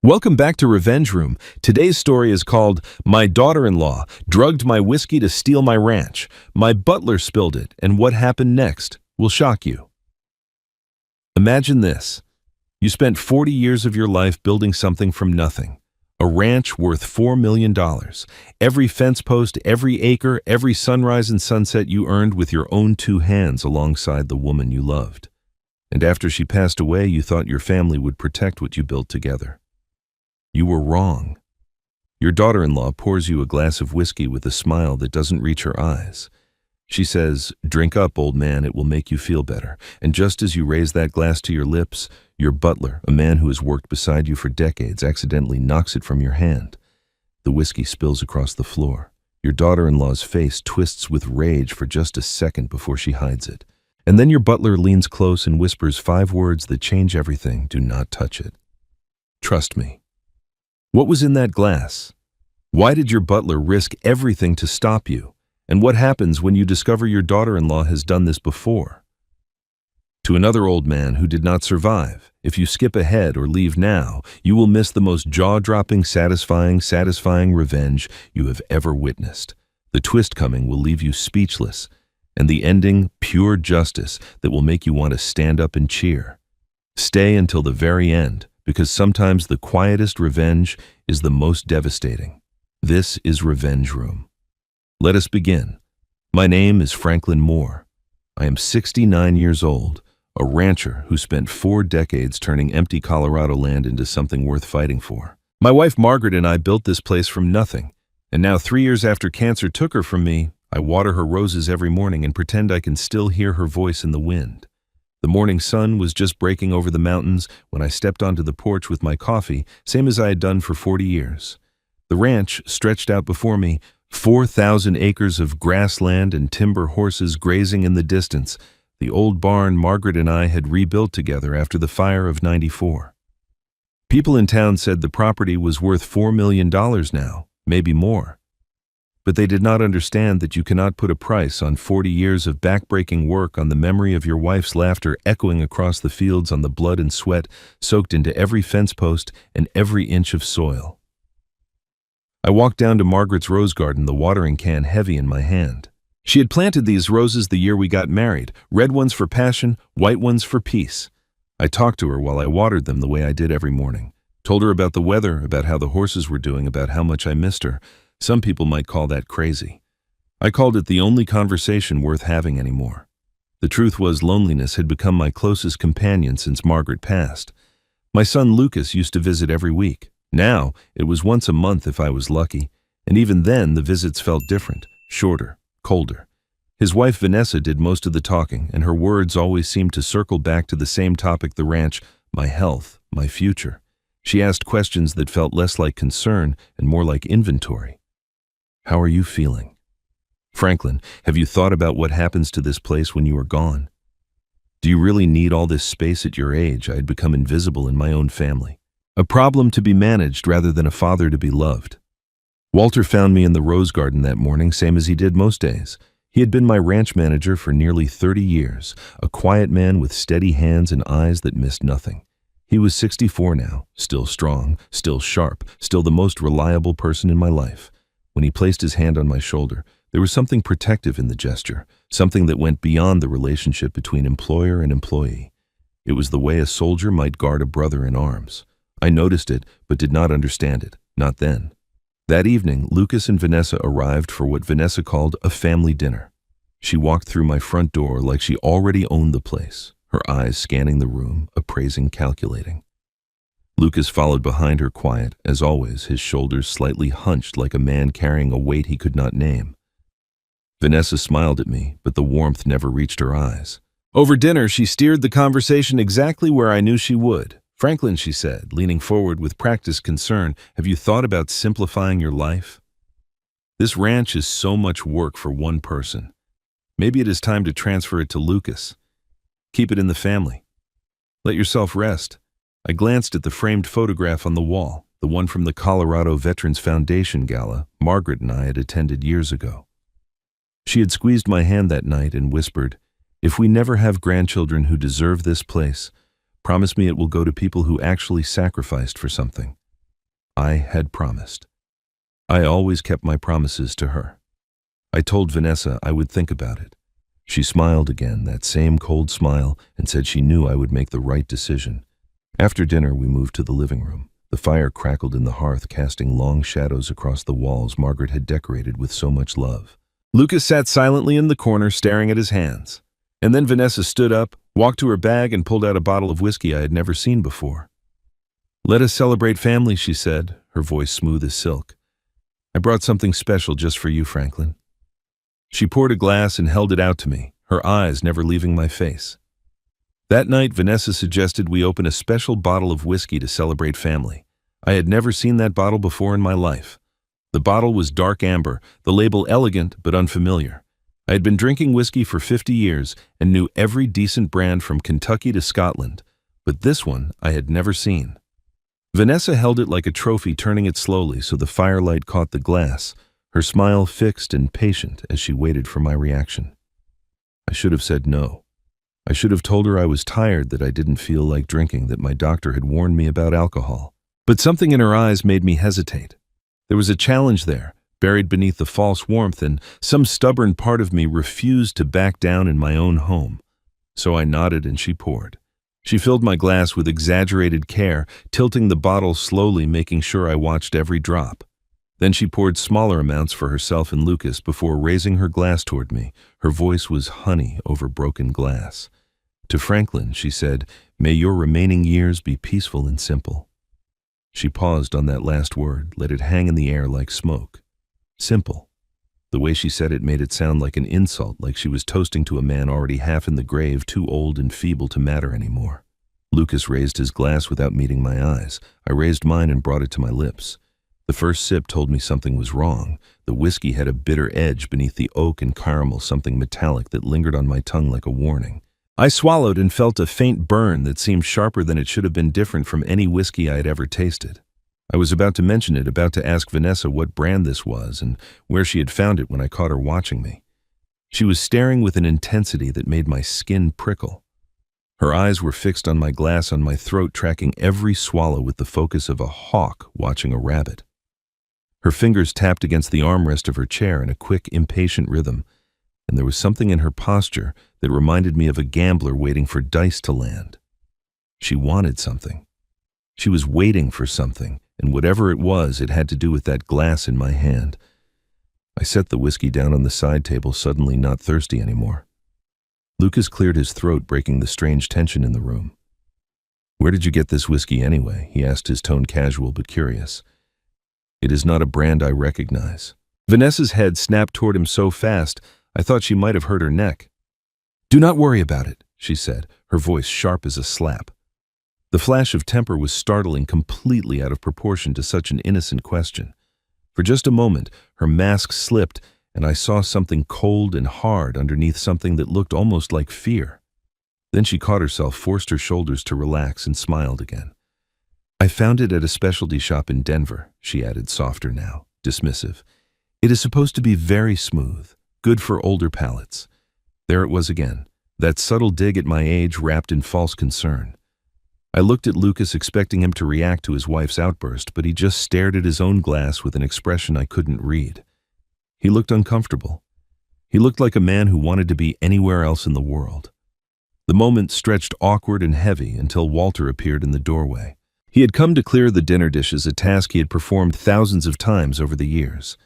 Welcome back to Revenge Room. Today's story is called My Daughter-in-Law Drugged My Whiskey to Steal My Ranch. My butler spilled it, and what happened next will shock you. Imagine this. You spent 40 years of your life building something from nothing. A ranch worth $4 million. Every fence post, every acre, every sunrise and sunset you earned with your own two hands alongside the woman you loved. And after she passed away, you thought your family would protect what you built together. You were wrong. Your daughter-in-law pours you a glass of whiskey with a smile that doesn't reach her eyes. She says, "Drink up, old man, it will make you feel better." And just as you raise that glass to your lips, your butler, a man who has worked beside you for decades, accidentally knocks it from your hand. The whiskey spills across the floor. Your daughter-in-law's face twists with rage for just a second before she hides it. And then your butler leans close and whispers 5 words that change everything. Do not touch it. Trust me. What was in that glass? Why did your butler risk everything to stop you? And what happens when you discover your daughter-in-law has done this before? To another old man who did not survive, if you skip ahead or leave now, you will miss the most jaw-dropping, satisfying revenge you have ever witnessed. The twist coming will leave you speechless, and the ending, pure justice that will make you want to stand up and cheer. Stay until the very end, because sometimes the quietest revenge is the most devastating. This is Revenge Room. Let us begin. My name is Franklin Moore. I am 69 years old, a rancher who spent 4 decades turning empty Colorado land into something worth fighting for. My wife Margaret and I built this place from nothing, and now 3 years after cancer took her from me, I water her roses every morning and pretend I can still hear her voice in the wind. The morning sun was just breaking over the mountains when I stepped onto the porch with my coffee, same as I had done for 40 years. The ranch stretched out before me, 4,000 acres of grassland and timber horses grazing in the distance, the old barn Margaret and I had rebuilt together after the fire of '94. People in town said the property was worth $4 million now, maybe more. But they did not understand that you cannot put a price on 40 years of backbreaking work, on the memory of your wife's laughter echoing across the fields, on the blood and sweat soaked into every fence post and every inch of soil. I walked down to Margaret's rose garden, the watering can heavy in my hand. She had planted these roses the year we got married, red ones for passion, white ones for peace. I talked to her while I watered them the way I did every morning. Told her about the weather, about how the horses were doing, about how much I missed her. Some people might call that crazy. I called it the only conversation worth having anymore. The truth was, loneliness had become my closest companion since Margaret passed. My son Lucas used to visit every week. Now, it was once a month if I was lucky, and even then the visits felt different, shorter, colder. His wife Vanessa did most of the talking, and her words always seemed to circle back to the same topic: the ranch, my health, my future. She asked questions that felt less like concern and more like inventory. How are you feeling? Franklin, have you thought about what happens to this place when you are gone? Do you really need all this space at your age? I had become invisible in my own family. A problem to be managed rather than a father to be loved. Walter found me in the rose garden that morning, same as he did most days. He had been my ranch manager for nearly 30 years, a quiet man with steady hands and eyes that missed nothing. He was 64 now, still strong, still sharp, still the most reliable person in my life. When he placed his hand on my shoulder, there was something protective in the gesture, something that went beyond the relationship between employer and employee. It was the way a soldier might guard a brother in arms. I noticed it, but did not understand it, not then. That evening, Lucas and Vanessa arrived for what Vanessa called a family dinner. She walked through my front door like she already owned the place, her eyes scanning the room, appraising, calculating. Lucas followed behind her, quiet, as always, his shoulders slightly hunched like a man carrying a weight he could not name. Vanessa smiled at me, but the warmth never reached her eyes. Over dinner, she steered the conversation exactly where I knew she would. "Franklin," she said, leaning forward with practiced concern, "have you thought about simplifying your life? This ranch is so much work for one person. Maybe it is time to transfer it to Lucas. Keep it in the family. Let yourself rest." I glanced at the framed photograph on the wall, the one from the Colorado Veterans Foundation Gala Margaret and I had attended years ago. She had squeezed my hand that night and whispered, "If we never have grandchildren who deserve this place, promise me it will go to people who actually sacrificed for something." I had promised. I always kept my promises to her. I told Vanessa I would think about it. She smiled again, that same cold smile, and said she knew I would make the right decision. After dinner, we moved to the living room. The fire crackled in the hearth, casting long shadows across the walls Margaret had decorated with so much love. Lucas sat silently in the corner, staring at his hands. And then Vanessa stood up, walked to her bag, and pulled out a bottle of whiskey I had never seen before. "Let us celebrate family," she said, her voice smooth as silk. "I brought something special just for you, Franklin." She poured a glass and held it out to me, her eyes never leaving my face. That night, Vanessa suggested we open a special bottle of whiskey to celebrate family. I had never seen that bottle before in my life. The bottle was dark amber, the label elegant but unfamiliar. I had been drinking whiskey for 50 years and knew every decent brand from Kentucky to Scotland, but this one I had never seen. Vanessa held it like a trophy, turning it slowly so the firelight caught the glass, her smile fixed and patient as she waited for my reaction. I should have said no. I should have told her I was tired, that I didn't feel like drinking, that my doctor had warned me about alcohol. But something in her eyes made me hesitate. There was a challenge there, buried beneath the false warmth, and some stubborn part of me refused to back down in my own home. So I nodded and she poured. She filled my glass with exaggerated care, tilting the bottle slowly, making sure I watched every drop. Then she poured smaller amounts for herself and Lucas before raising her glass toward me. Her voice was honey over broken glass. "To Franklin," she said, "may your remaining years be peaceful and simple." She paused on that last word, let it hang in the air like smoke. Simple. The way she said it made it sound like an insult, like she was toasting to a man already half in the grave, too old and feeble to matter anymore. Lucas raised his glass without meeting my eyes. I raised mine and brought it to my lips. The first sip told me something was wrong. The whiskey had a bitter edge beneath the oak and caramel, something metallic that lingered on my tongue like a warning. I swallowed and felt a faint burn that seemed sharper than it should have been, different from any whiskey I had ever tasted. I was about to mention it, about to ask Vanessa what brand this was and where she had found it, when I caught her watching me. She was staring with an intensity that made my skin prickle. Her eyes were fixed on my glass, on my throat, tracking every swallow with the focus of a hawk watching a rabbit. Her fingers tapped against the armrest of her chair in a quick, impatient rhythm, and there was something in her posture that reminded me of a gambler waiting for dice to land. She wanted something. She was waiting for something, and whatever it was, it had to do with that glass in my hand. I set the whiskey down on the side table, suddenly not thirsty anymore. Lucas cleared his throat, breaking the strange tension in the room. "Where did you get this whiskey anyway?" he asked, his tone casual but curious. "It is not a brand I recognize." Vanessa's head snapped toward him so fast, I thought she might have hurt her neck. "Do not worry about it," she said, her voice sharp as a slap. The flash of temper was startling, completely out of proportion to such an innocent question. For just a moment, her mask slipped, and I saw something cold and hard underneath something that looked almost like fear. Then she caught herself, forced her shoulders to relax, and smiled again. "I found it at a specialty shop in Denver," she added, softer now, dismissive. "It is supposed to be very smooth, good for older palates." There it was again, that subtle dig at my age wrapped in false concern. I looked at Lucas, expecting him to react to his wife's outburst, but he just stared at his own glass with an expression I couldn't read. He looked uncomfortable. He looked like a man who wanted to be anywhere else in the world. The moment stretched awkward and heavy until Walter appeared in the doorway. He had come to clear the dinner dishes, a task he had performed thousands of times over the years.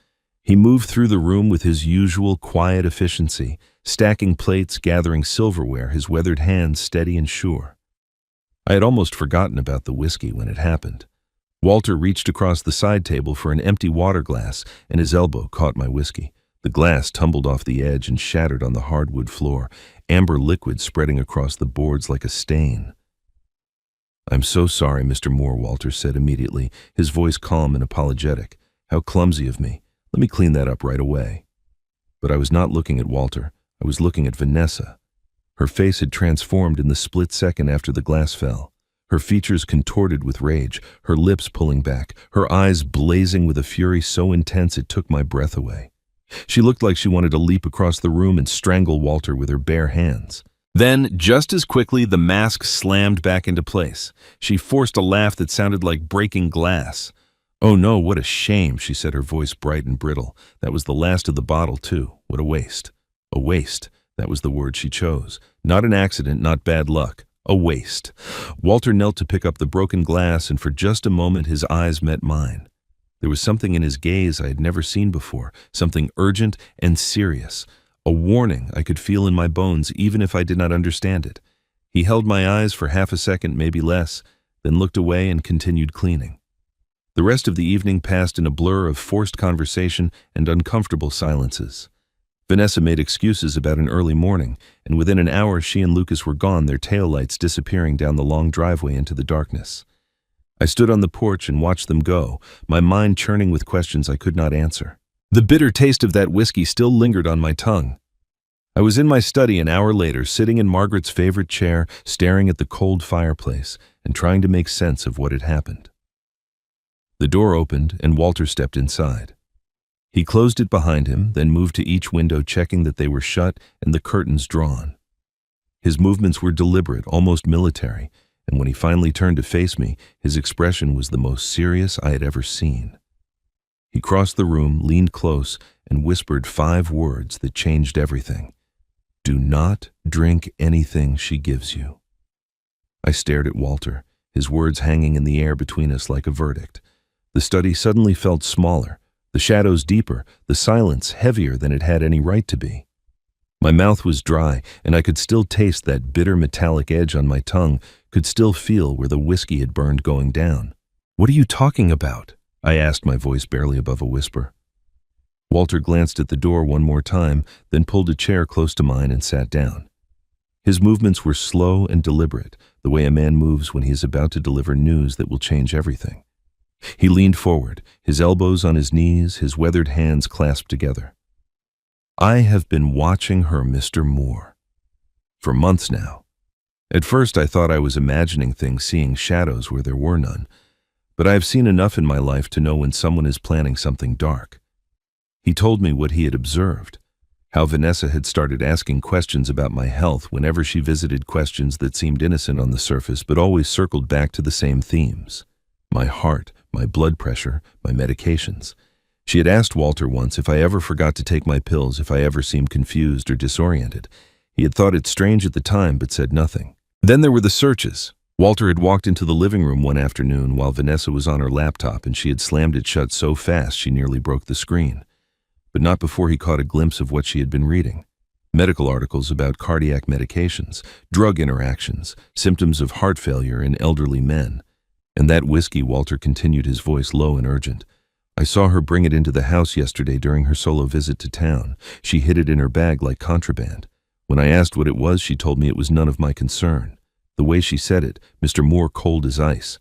He moved through the room with his usual quiet efficiency, stacking plates, gathering silverware, his weathered hands steady and sure. I had almost forgotten about the whiskey when it happened. Walter reached across the side table for an empty water glass, and his elbow caught my whiskey. The glass tumbled off the edge and shattered on the hardwood floor, amber liquid spreading across the boards like a stain. "I'm so sorry, Mr. Moore," Walter said immediately, his voice calm and apologetic. "How clumsy of me. Let me clean that up right away." But I was not looking at Walter. I was looking at Vanessa. Her face had transformed in the split second after the glass fell. Her features contorted with rage, her lips pulling back, her eyes blazing with a fury so intense it took my breath away. She looked like she wanted to leap across the room and strangle Walter with her bare hands. Then, just as quickly, the mask slammed back into place. She forced a laugh that sounded like breaking glass. "Oh no, what a shame," she said, her voice bright and brittle. "That was the last of the bottle, too. What a waste." A waste. That was the word she chose. Not an accident, not bad luck. A waste. Walter knelt to pick up the broken glass, and for just a moment his eyes met mine. There was something in his gaze I had never seen before, something urgent and serious, a warning I could feel in my bones even if I did not understand it. He held my eyes for half a second, maybe less, then looked away and continued cleaning. The rest of the evening passed in a blur of forced conversation and uncomfortable silences. Vanessa made excuses about an early morning, and within an hour she and Lucas were gone, their taillights disappearing down the long driveway into the darkness. I stood on the porch and watched them go, my mind churning with questions I could not answer. The bitter taste of that whiskey still lingered on my tongue. I was in my study an hour later, sitting in Margaret's favorite chair, staring at the cold fireplace and trying to make sense of what had happened. The door opened and Walter stepped inside. He closed it behind him, then moved to each window, checking that they were shut and the curtains drawn. His movements were deliberate, almost military, and when he finally turned to face me, his expression was the most serious I had ever seen. He crossed the room, leaned close, and whispered 5 words that changed everything. "Do not drink anything she gives you." I stared at Walter, his words hanging in the air between us like a verdict. The study suddenly felt smaller, the shadows deeper, the silence heavier than it had any right to be. My mouth was dry, and I could still taste that bitter metallic edge on my tongue, could still feel where the whiskey had burned going down. "What are you talking about?" I asked, my voice barely above a whisper. Walter glanced at the door one more time, then pulled a chair close to mine and sat down. His movements were slow and deliberate, the way a man moves when he is about to deliver news that will change everything. He leaned forward, his elbows on his knees, his weathered hands clasped together. "I have been watching her, Mr. Moore, for months now. At first I thought I was imagining things, seeing shadows where there were none, but I have seen enough in my life to know when someone is planning something dark." He told me what he had observed, how Vanessa had started asking questions about my health whenever she visited, questions that seemed innocent on the surface but always circled back to the same themes: my heart, my blood pressure, my medications. She had asked Walter once if I ever forgot to take my pills, if I ever seemed confused or disoriented. He had thought it strange at the time but said nothing. Then there were the searches. Walter had walked into the living room one afternoon while Vanessa was on her laptop, and she had slammed it shut so fast she nearly broke the screen. But not before he caught a glimpse of what she had been reading. Medical articles about cardiac medications, drug interactions, symptoms of heart failure in elderly men. "And that whiskey," Walter continued, his voice low and urgent. "I saw her bring it into the house yesterday during her solo visit to town. She hid it in her bag like contraband. When I asked what it was, she told me it was none of my concern. The way she said it, Mr. Moore, cold as ice.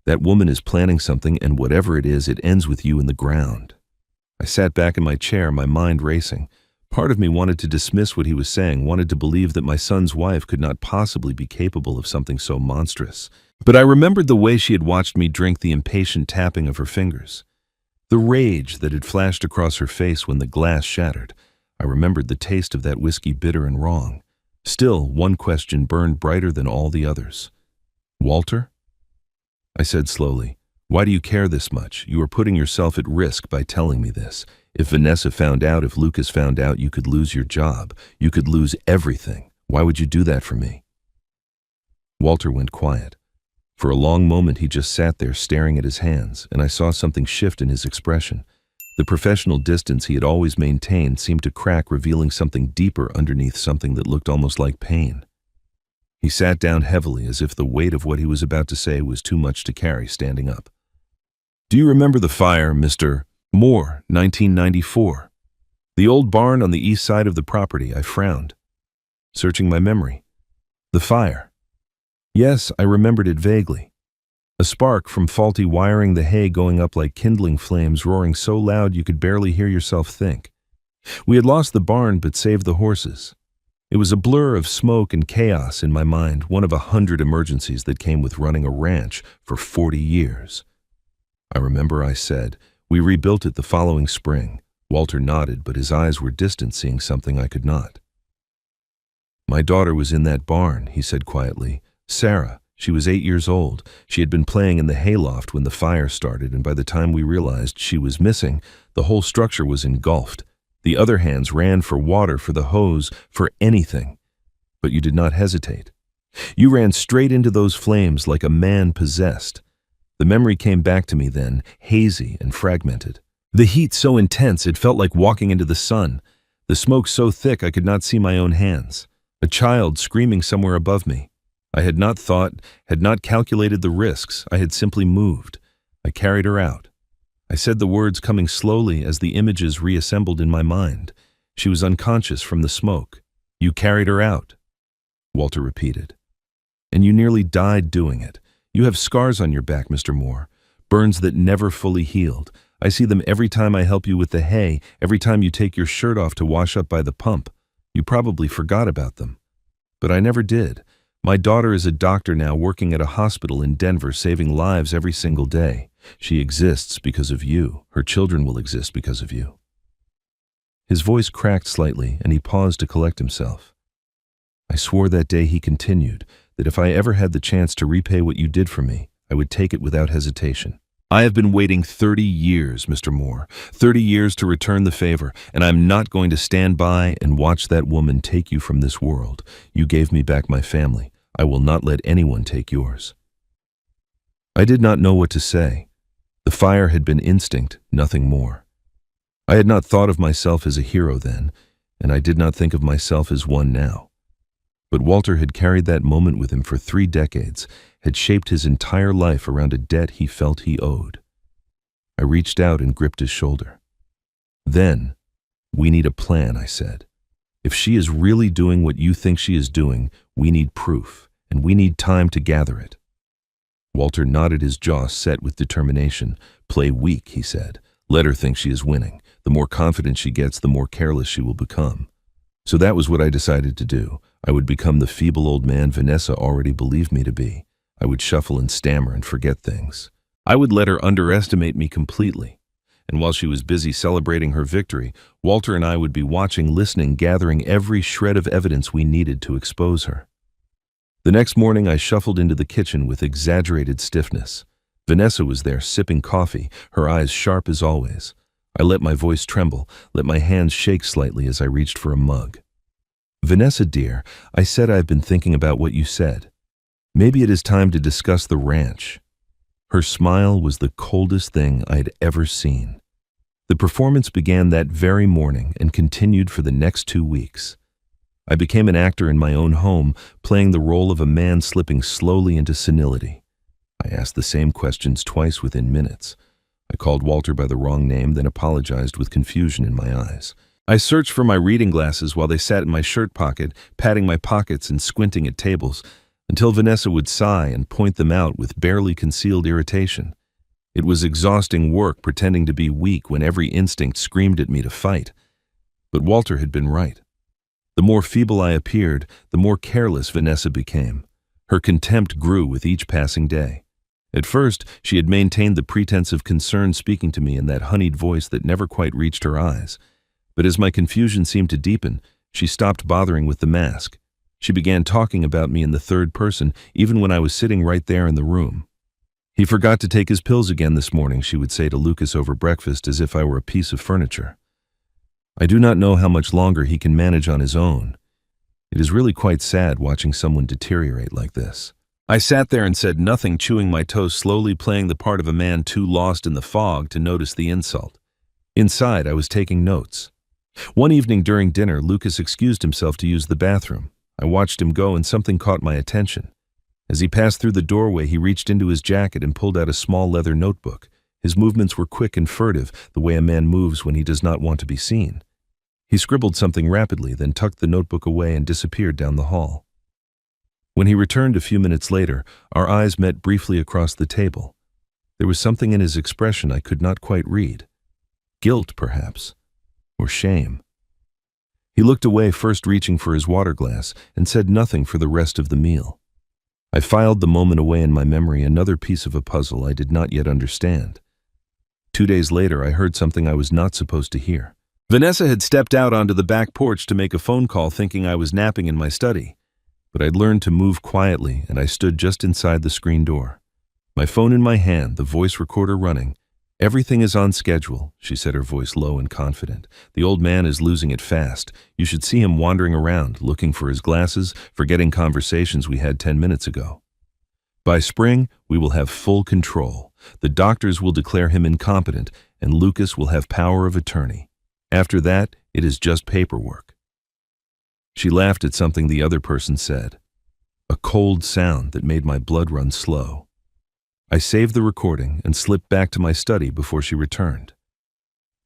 That woman is planning something, and whatever it is, it ends with you in the ground." I sat back in my chair, my mind racing. Part of me wanted to dismiss what he was saying, wanted to believe that my son's wife could not possibly be capable of something so monstrous. But I remembered the way she had watched me drink, the impatient tapping of her fingers, the rage that had flashed across her face when the glass shattered. I remembered the taste of that whiskey, bitter and wrong. Still, one question burned brighter than all the others. "Walter?" I said slowly, "Why do you care this much? You are putting yourself at risk by telling me this. If Vanessa found out, if Lucas found out, you could lose your job. You could lose everything. Why would you do that for me?" Walter went quiet. For a long moment he just sat there staring at his hands, and I saw something shift in his expression. The professional distance he had always maintained seemed to crack, revealing something deeper underneath, something that looked almost like pain. He sat down heavily, as if the weight of what he was about to say was too much to carry, standing up. "Do you remember the fire, Mr. Moore, 1994? The old barn on the east side of the property?" I frowned, searching my memory. "The fire." Yes, I remembered it vaguely. A spark from faulty wiring, the hay going up like kindling flames, roaring so loud you could barely hear yourself think. We had lost the barn but saved the horses. It was a blur of smoke and chaos in my mind, one of 100 emergencies that came with running a ranch for 40 years. I remember I said, "We rebuilt it the following spring." Walter nodded, but his eyes were distant, seeing something I could not. "My daughter was in that barn," he said quietly. "Sarah, She was 8 years old. She had been playing in the hayloft when the fire started, and by the time we realized she was missing, the whole structure was engulfed. The other hands ran for water, for the hose, for anything. But you did not hesitate. You ran straight into those flames like a man possessed. The memory came back to me then, hazy and fragmented. The heat so intense it felt like walking into the sun. The smoke so thick I could not see my own hands. A child screaming somewhere above me. I had not thought, had not calculated the risks. I had simply moved. I carried her out. I said the words coming slowly as the images reassembled in my mind. She was unconscious from the smoke. You carried her out, Walter repeated. And you nearly died doing it. You have scars on your back, Mr. Moore. Burns that never fully healed. I see them every time I help you with the hay, every time you take your shirt off to wash up by the pump. You probably forgot about them. But I never did. My daughter is a doctor now, working at a hospital in Denver, saving lives every single day. She exists because of you. Her children will exist because of you. His voice cracked slightly, and he paused to collect himself. I swore that day, he continued, that if I ever had the chance to repay what you did for me, I would take it without hesitation. I have been waiting 30 years, Mr. Moore, 30 years to return the favor, and I'm not going to stand by and watch that woman take you from this world. You gave me back my family. I will not let anyone take yours. I did not know what to say. The fire had been instinct, nothing more. I had not thought of myself as a hero then, and I did not think of myself as one now. But Walter had carried that moment with him for 3 decades, had shaped his entire life around a debt he felt he owed. I reached out and gripped his shoulder. Then, we need a plan, I said. If she is really doing what you think she is doing, we need proof, and we need time to gather it. Walter nodded, his jaw set with determination. Play weak, he said. Let her think she is winning. The more confident she gets, the more careless she will become. So that was what I decided to do. I would become the feeble old man Vanessa already believed me to be. I would shuffle and stammer and forget things. I would let her underestimate me completely. And while she was busy celebrating her victory, Walter and I would be watching, listening, gathering every shred of evidence we needed to expose her. The next morning, I shuffled into the kitchen with exaggerated stiffness. Vanessa was there, sipping coffee, her eyes sharp as always. I let my voice tremble, let my hands shake slightly as I reached for a mug. Vanessa, dear, I said, I've been thinking about what you said. Maybe it is time to discuss the ranch. Her smile was the coldest thing I had ever seen. The performance began that very morning and continued for the next 2 weeks. I became an actor in my own home, playing the role of a man slipping slowly into senility. I asked the same questions twice within minutes. I called Walter by the wrong name, then apologized with confusion in my eyes. I searched for my reading glasses while they sat in my shirt pocket, patting my pockets and squinting at tables, until Vanessa would sigh and point them out with barely concealed irritation. It was exhausting work pretending to be weak when every instinct screamed at me to fight. But Walter had been right. The more feeble I appeared, the more careless Vanessa became. Her contempt grew with each passing day. At first, she had maintained the pretense of concern, speaking to me in that honeyed voice that never quite reached her eyes. But as my confusion seemed to deepen, she stopped bothering with the mask. She began talking about me in the third person, even when I was sitting right there in the room. He forgot to take his pills again this morning, she would say to Lucas over breakfast, as if I were a piece of furniture. I do not know how much longer he can manage on his own. It is really quite sad watching someone deteriorate like this. I sat there and said nothing, chewing my toast, slowly playing the part of a man too lost in the fog to notice the insult. Inside, I was taking notes. One evening during dinner, Lucas excused himself to use the bathroom. I watched him go, and something caught my attention. As he passed through the doorway, he reached into his jacket and pulled out a small leather notebook. His movements were quick and furtive, the way a man moves when he does not want to be seen. He scribbled something rapidly, then tucked the notebook away and disappeared down the hall. When he returned a few minutes later, our eyes met briefly across the table. There was something in his expression I could not quite read. Guilt, perhaps, or shame. He looked away, first reaching for his water glass, and said nothing for the rest of the meal. I filed the moment away in my memory, another piece of a puzzle I did not yet understand. 2 days later, I heard something I was not supposed to hear. Vanessa had stepped out onto the back porch to make a phone call, thinking I was napping in my study. but I'd learned to move quietly, and I stood just inside the screen door. My phone in my hand, the voice recorder running. "Everything is on schedule," she said, her voice low and confident. "The old man is losing it fast. You should see him wandering around, looking for his glasses, forgetting conversations we had 10 minutes ago. By spring, we will have full control. The doctors will declare him incompetent, and Lucas will have power of attorney. After that, it is just paperwork." She laughed at something the other person said, a cold sound that made my blood run slow. I saved the recording and slipped back to my study before she returned.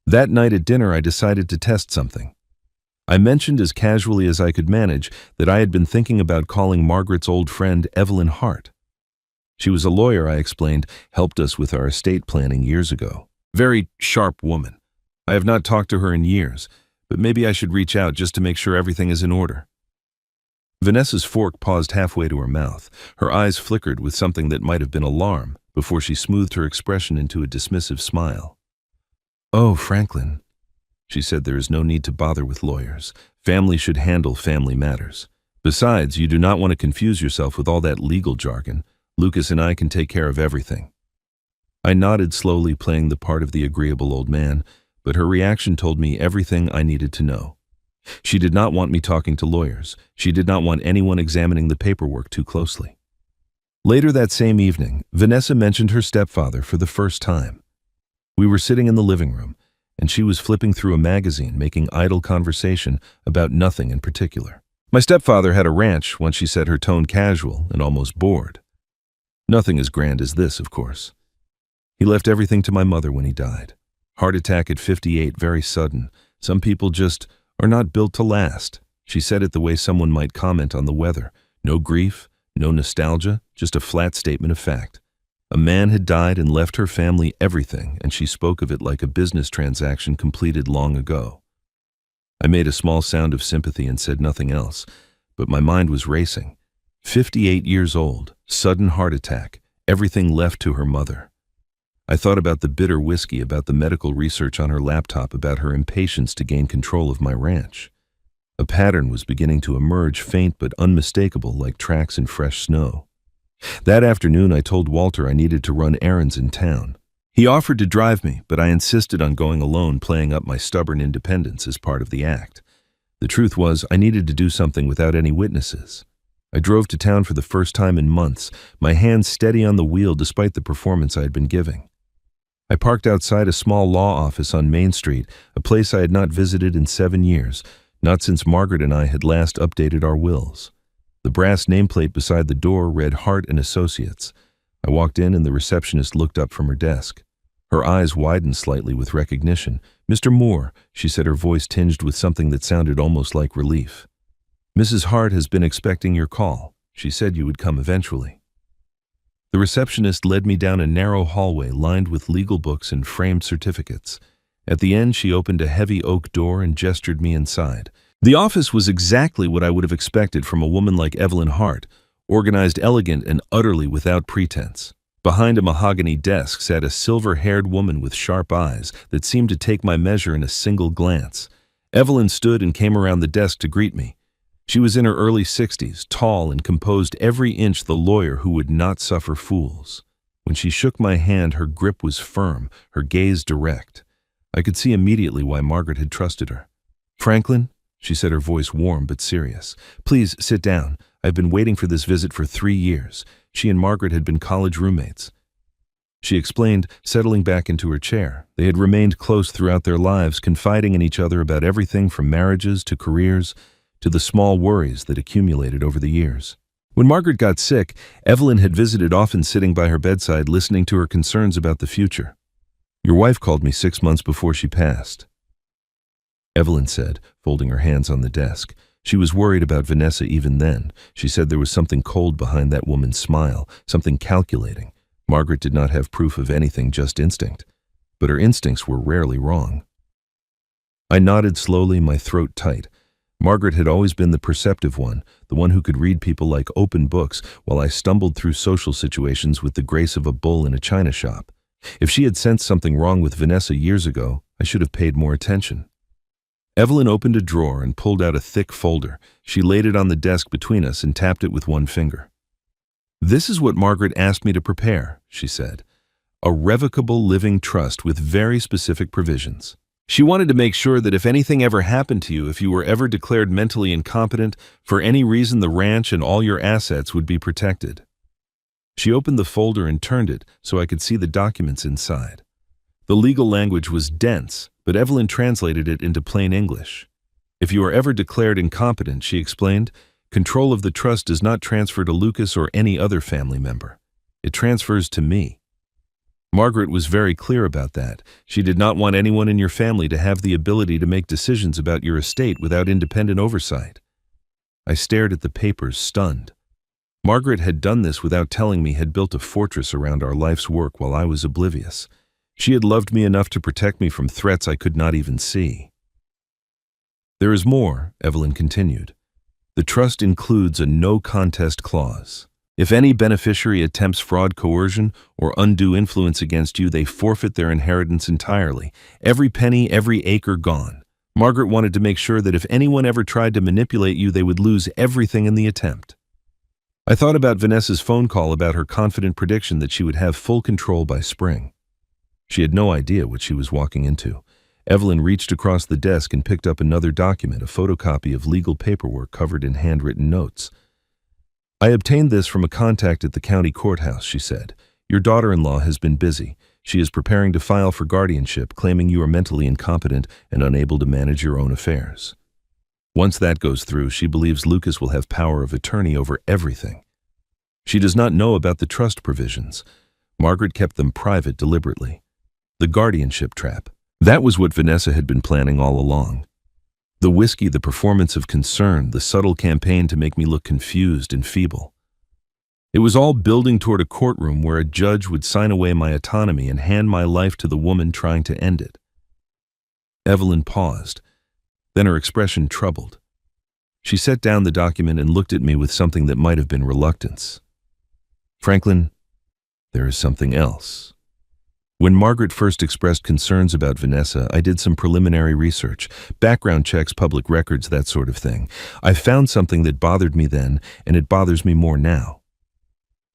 That night at dinner, I decided to test something. I mentioned as casually as I could manage that I had been thinking about calling Margaret's old friend Evelyn Hart. She was a lawyer, I explained, helped us with our estate planning years ago. Very sharp woman. I have not talked to her in years, but maybe I should reach out just to make sure everything is in order. Vanessa's fork paused halfway to her mouth. Her eyes flickered with something that might have been alarm before she smoothed her expression into a dismissive smile. "Oh, Franklin," she said, "there is no need to bother with lawyers. Family should handle family matters. Besides, you do not want to confuse yourself with all that legal jargon. Lucas and I can take care of everything." I nodded slowly, playing the part of the agreeable old man, but her reaction told me everything I needed to know. She did not want me talking to lawyers. She did not want anyone examining the paperwork too closely. Later that same evening, Vanessa mentioned her stepfather for the first time. We were sitting in the living room, and she was flipping through a magazine, making idle conversation about nothing in particular. "My stepfather had a ranch," once she said, her tone casual and almost bored. "Nothing as grand as this, of course. He left everything to my mother when he died. Heart attack at 58, very sudden. Some people just are not built to last." She said it the way someone might comment on the weather. No grief, no nostalgia, just a flat statement of fact. A man had died and left her family everything, and she spoke of it like a business transaction completed long ago. I made a small sound of sympathy and said nothing else, but my mind was racing. 58 years old, sudden heart attack, everything left to her mother. I thought about the bitter whiskey, about the medical research on her laptop, about her impatience to gain control of my ranch. A pattern was beginning to emerge, faint but unmistakable, like tracks in fresh snow. That afternoon, I told Walter I needed to run errands in town. He offered to drive me, but I insisted on going alone, playing up my stubborn independence as part of the act. The truth was, I needed to do something without any witnesses. I drove to town for the first time in months, my hands steady on the wheel despite the performance I had been giving. I parked outside a small law office on Main Street, a place I had not visited in 7 years, not since Margaret and I had last updated our wills. The brass nameplate beside the door read Hart and Associates. I walked in and the receptionist looked up from her desk. Her eyes widened slightly with recognition. "Mr. Moore," she said, her voice tinged with something that sounded almost like relief. "Mrs. Hart has been expecting your call. She said you would come eventually." The receptionist led me down a narrow hallway lined with legal books and framed certificates. At the end, she opened a heavy oak door and gestured me inside. The office was exactly what I would have expected from a woman like Evelyn Hart, organized, elegant, and utterly without pretense. Behind a mahogany desk sat a silver-haired woman with sharp eyes that seemed to take my measure in a single glance. Evelyn stood and came around the desk to greet me. She was in her early 60s, tall and composed, every inch the lawyer who would not suffer fools. When she shook my hand, her grip was firm, her gaze direct. I could see immediately why Margaret had trusted her. "Franklin," she said, her voice warm but serious, "please sit down. I've been waiting for this visit for 3 years. She and Margaret had been college roommates." She explained, settling back into her chair. They had remained close throughout their lives, confiding in each other about everything from marriages to careers, to the small worries that accumulated over the years. When Margaret got sick, Evelyn had visited, often sitting by her bedside, listening to her concerns about the future. "Your wife called me 6 months before she passed," Evelyn said, folding her hands on the desk. She was worried about Vanessa even then. She said there was something cold behind that woman's smile, something calculating. Margaret did not have proof of anything, just instinct. But her instincts were rarely wrong. I nodded slowly, my throat tight. Margaret had always been the perceptive one, the one who could read people like open books, while I stumbled through social situations with the grace of a bull in a china shop. If she had sensed something wrong with Vanessa years ago, I should have paid more attention. Evelyn opened a drawer and pulled out a thick folder. She laid it on the desk between us and tapped it with one finger. "This is what Margaret asked me to prepare," she said. "A revocable living trust with very specific provisions. She wanted to make sure that if anything ever happened to you, if you were ever declared mentally incompetent, for any reason the ranch and all your assets would be protected." She opened the folder and turned it so I could see the documents inside. The legal language was dense, but Evelyn translated it into plain English. "If you are ever declared incompetent," she explained, "control of the trust does not transfer to Lucas or any other family member. It transfers to me." Margaret was very clear about that. She did not want anyone in your family to have the ability to make decisions about your estate without independent oversight. I stared at the papers, stunned. Margaret had done this without telling me, had built a fortress around our life's work while I was oblivious. She had loved me enough to protect me from threats I could not even see. "There is more," Evelyn continued. "The trust includes a no-contest clause. If any beneficiary attempts fraud, coercion, or undue influence against you, they forfeit their inheritance entirely. Every penny, every acre gone. Margaret wanted to make sure that if anyone ever tried to manipulate you, they would lose everything in the attempt." I thought about Vanessa's phone call about her confident prediction that she would have full control by spring. She had no idea what she was walking into. Evelyn reached across the desk and picked up another document, a photocopy of legal paperwork covered in handwritten notes. "I obtained this from a contact at the county courthouse," she said. "Your daughter-in-law has been busy. She is preparing to file for guardianship, claiming you are mentally incompetent and unable to manage your own affairs. Once that goes through, she believes Lucas will have power of attorney over everything. She does not know about the trust provisions. Margaret kept them private deliberately. The guardianship trap. That was what Vanessa had been planning all along. The whiskey, the performance of concern, the subtle campaign to make me look confused and feeble. It was all building toward a courtroom where a judge would sign away my autonomy and hand my life to the woman trying to end it." Evelyn paused. Then her expression troubled. She set down the document and looked at me with something that might have been reluctance. "Franklin, there is something else. When Margaret first expressed concerns about Vanessa, I did some preliminary research, background checks, public records, that sort of thing. I found something that bothered me then, and it bothers me more now."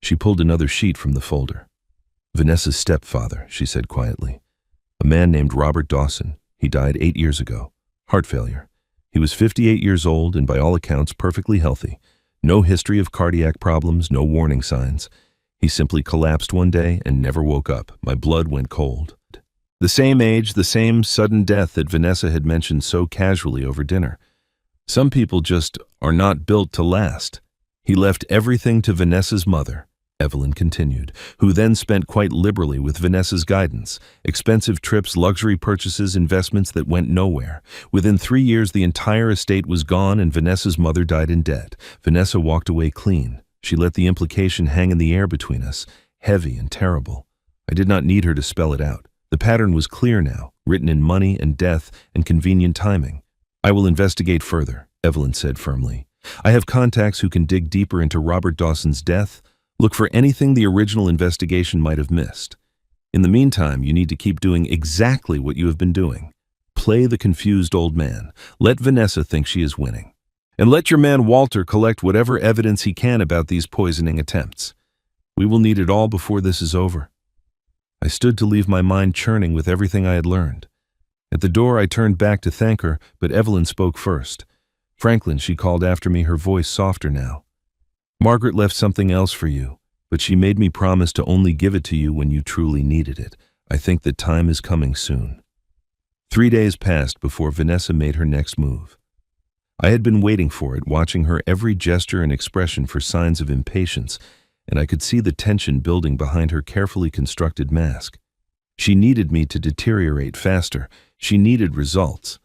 She pulled another sheet from the folder. "Vanessa's stepfather," she said quietly. "A man named Robert Dawson. He died 8 years ago. Heart failure. He was 58 years old and by all accounts perfectly healthy. No history of cardiac problems, no warning signs. He simply collapsed one day and never woke up. My blood went cold. The same age, the same sudden death that Vanessa had mentioned so casually over dinner. Some people just are not built to last. He left everything to Vanessa's mother," Evelyn continued, "who then spent quite liberally with Vanessa's guidance. Expensive trips, luxury purchases, investments that went nowhere. Within 3 years, the entire estate was gone and Vanessa's mother died in debt. Vanessa walked away clean. She let the implication hang in the air between us, heavy and terrible. I did not need her to spell it out. The pattern was clear now, written in money and death and convenient timing. "I will investigate further," Evelyn said firmly. "I have contacts who can dig deeper into Robert Dawson's death, look for anything the original investigation might have missed. In the meantime, you need to keep doing exactly what you have been doing. Play the confused old man. Let Vanessa think she is winning. And let your man Walter collect whatever evidence he can about these poisoning attempts. We will need it all before this is over." I stood to leave, my mind churning with everything I had learned. At the door, I turned back to thank her, but Evelyn spoke first. "Franklin," she called after me, her voice softer now. "Margaret left something else for you, but she made me promise to only give it to you when you truly needed it. I think that time is coming soon." 3 days passed before Vanessa made her next move. I had been waiting for it, watching her every gesture and expression for signs of impatience, and I could see the tension building behind her carefully constructed mask. She needed me to deteriorate faster. She needed results.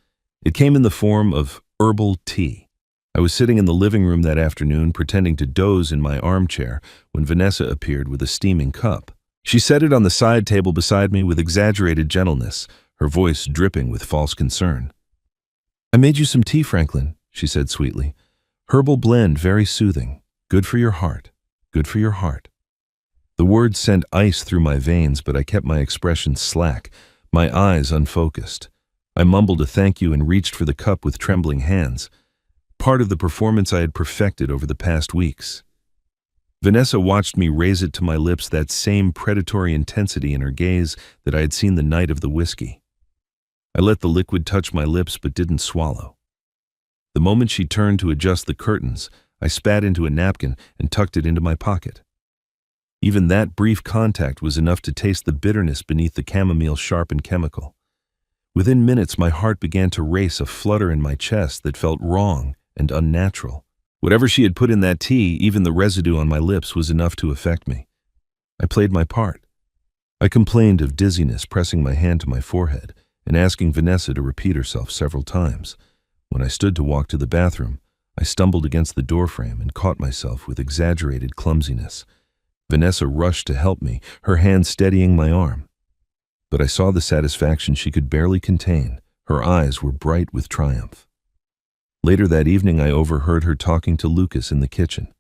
It came in the form of herbal tea. I was sitting in the living room that afternoon, pretending to doze in my armchair, when Vanessa appeared with a steaming cup. She set it on the side table beside me with exaggerated gentleness, her voice dripping with false concern. "I made you some tea, Franklin," she said sweetly. "Herbal blend, very soothing. Good for your heart. Good for your heart." The words sent ice through my veins, but I kept my expression slack, my eyes unfocused. I mumbled a thank you and reached for the cup with trembling hands, part of the performance I had perfected over the past weeks. Vanessa watched me raise it to my lips, that same predatory intensity in her gaze that I had seen the night of the whiskey. I let the liquid touch my lips but didn't swallow. The moment she turned to adjust the curtains, I spat into a napkin and tucked it into my pocket. Even that brief contact was enough to taste the bitterness beneath the chamomile sharpened chemical. Within minutes, my heart began to race, a flutter in my chest that felt wrong and unnatural. Whatever she had put in that tea, even the residue on my lips, was enough to affect me. I played my part. I complained of dizziness, pressing my hand to my forehead and asking Vanessa to repeat herself several times. When I stood to walk to the bathroom, I stumbled against the doorframe and caught myself with exaggerated clumsiness. Vanessa rushed to help me, her hand steadying my arm. But I saw the satisfaction she could barely contain. Her eyes were bright with triumph. Later that evening, I overheard her talking to Lucas in the kitchen.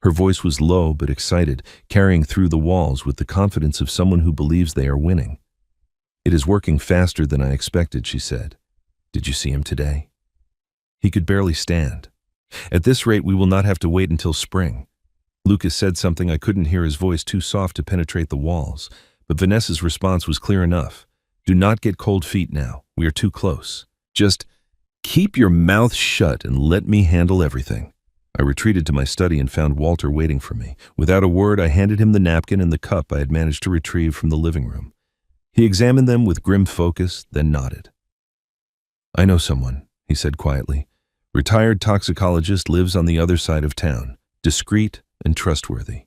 Her voice was low but excited, carrying through the walls with the confidence of someone who believes they are winning. "It is working faster than I expected," she said. "Did you see him today? He could barely stand. At this rate, we will not have to wait until spring." Lucas said something. I couldn't hear, his voice too soft to penetrate the walls, but Vanessa's response was clear enough. "Do not get cold feet now. We are too close. Just keep your mouth shut and let me handle everything." I retreated to my study and found Walter waiting for me. Without a word, I handed him the napkin and the cup I had managed to retrieve from the living room. He examined them with grim focus, then nodded. "I know someone," he said quietly. "Retired toxicologist, lives on the other side of town. Discreet and trustworthy.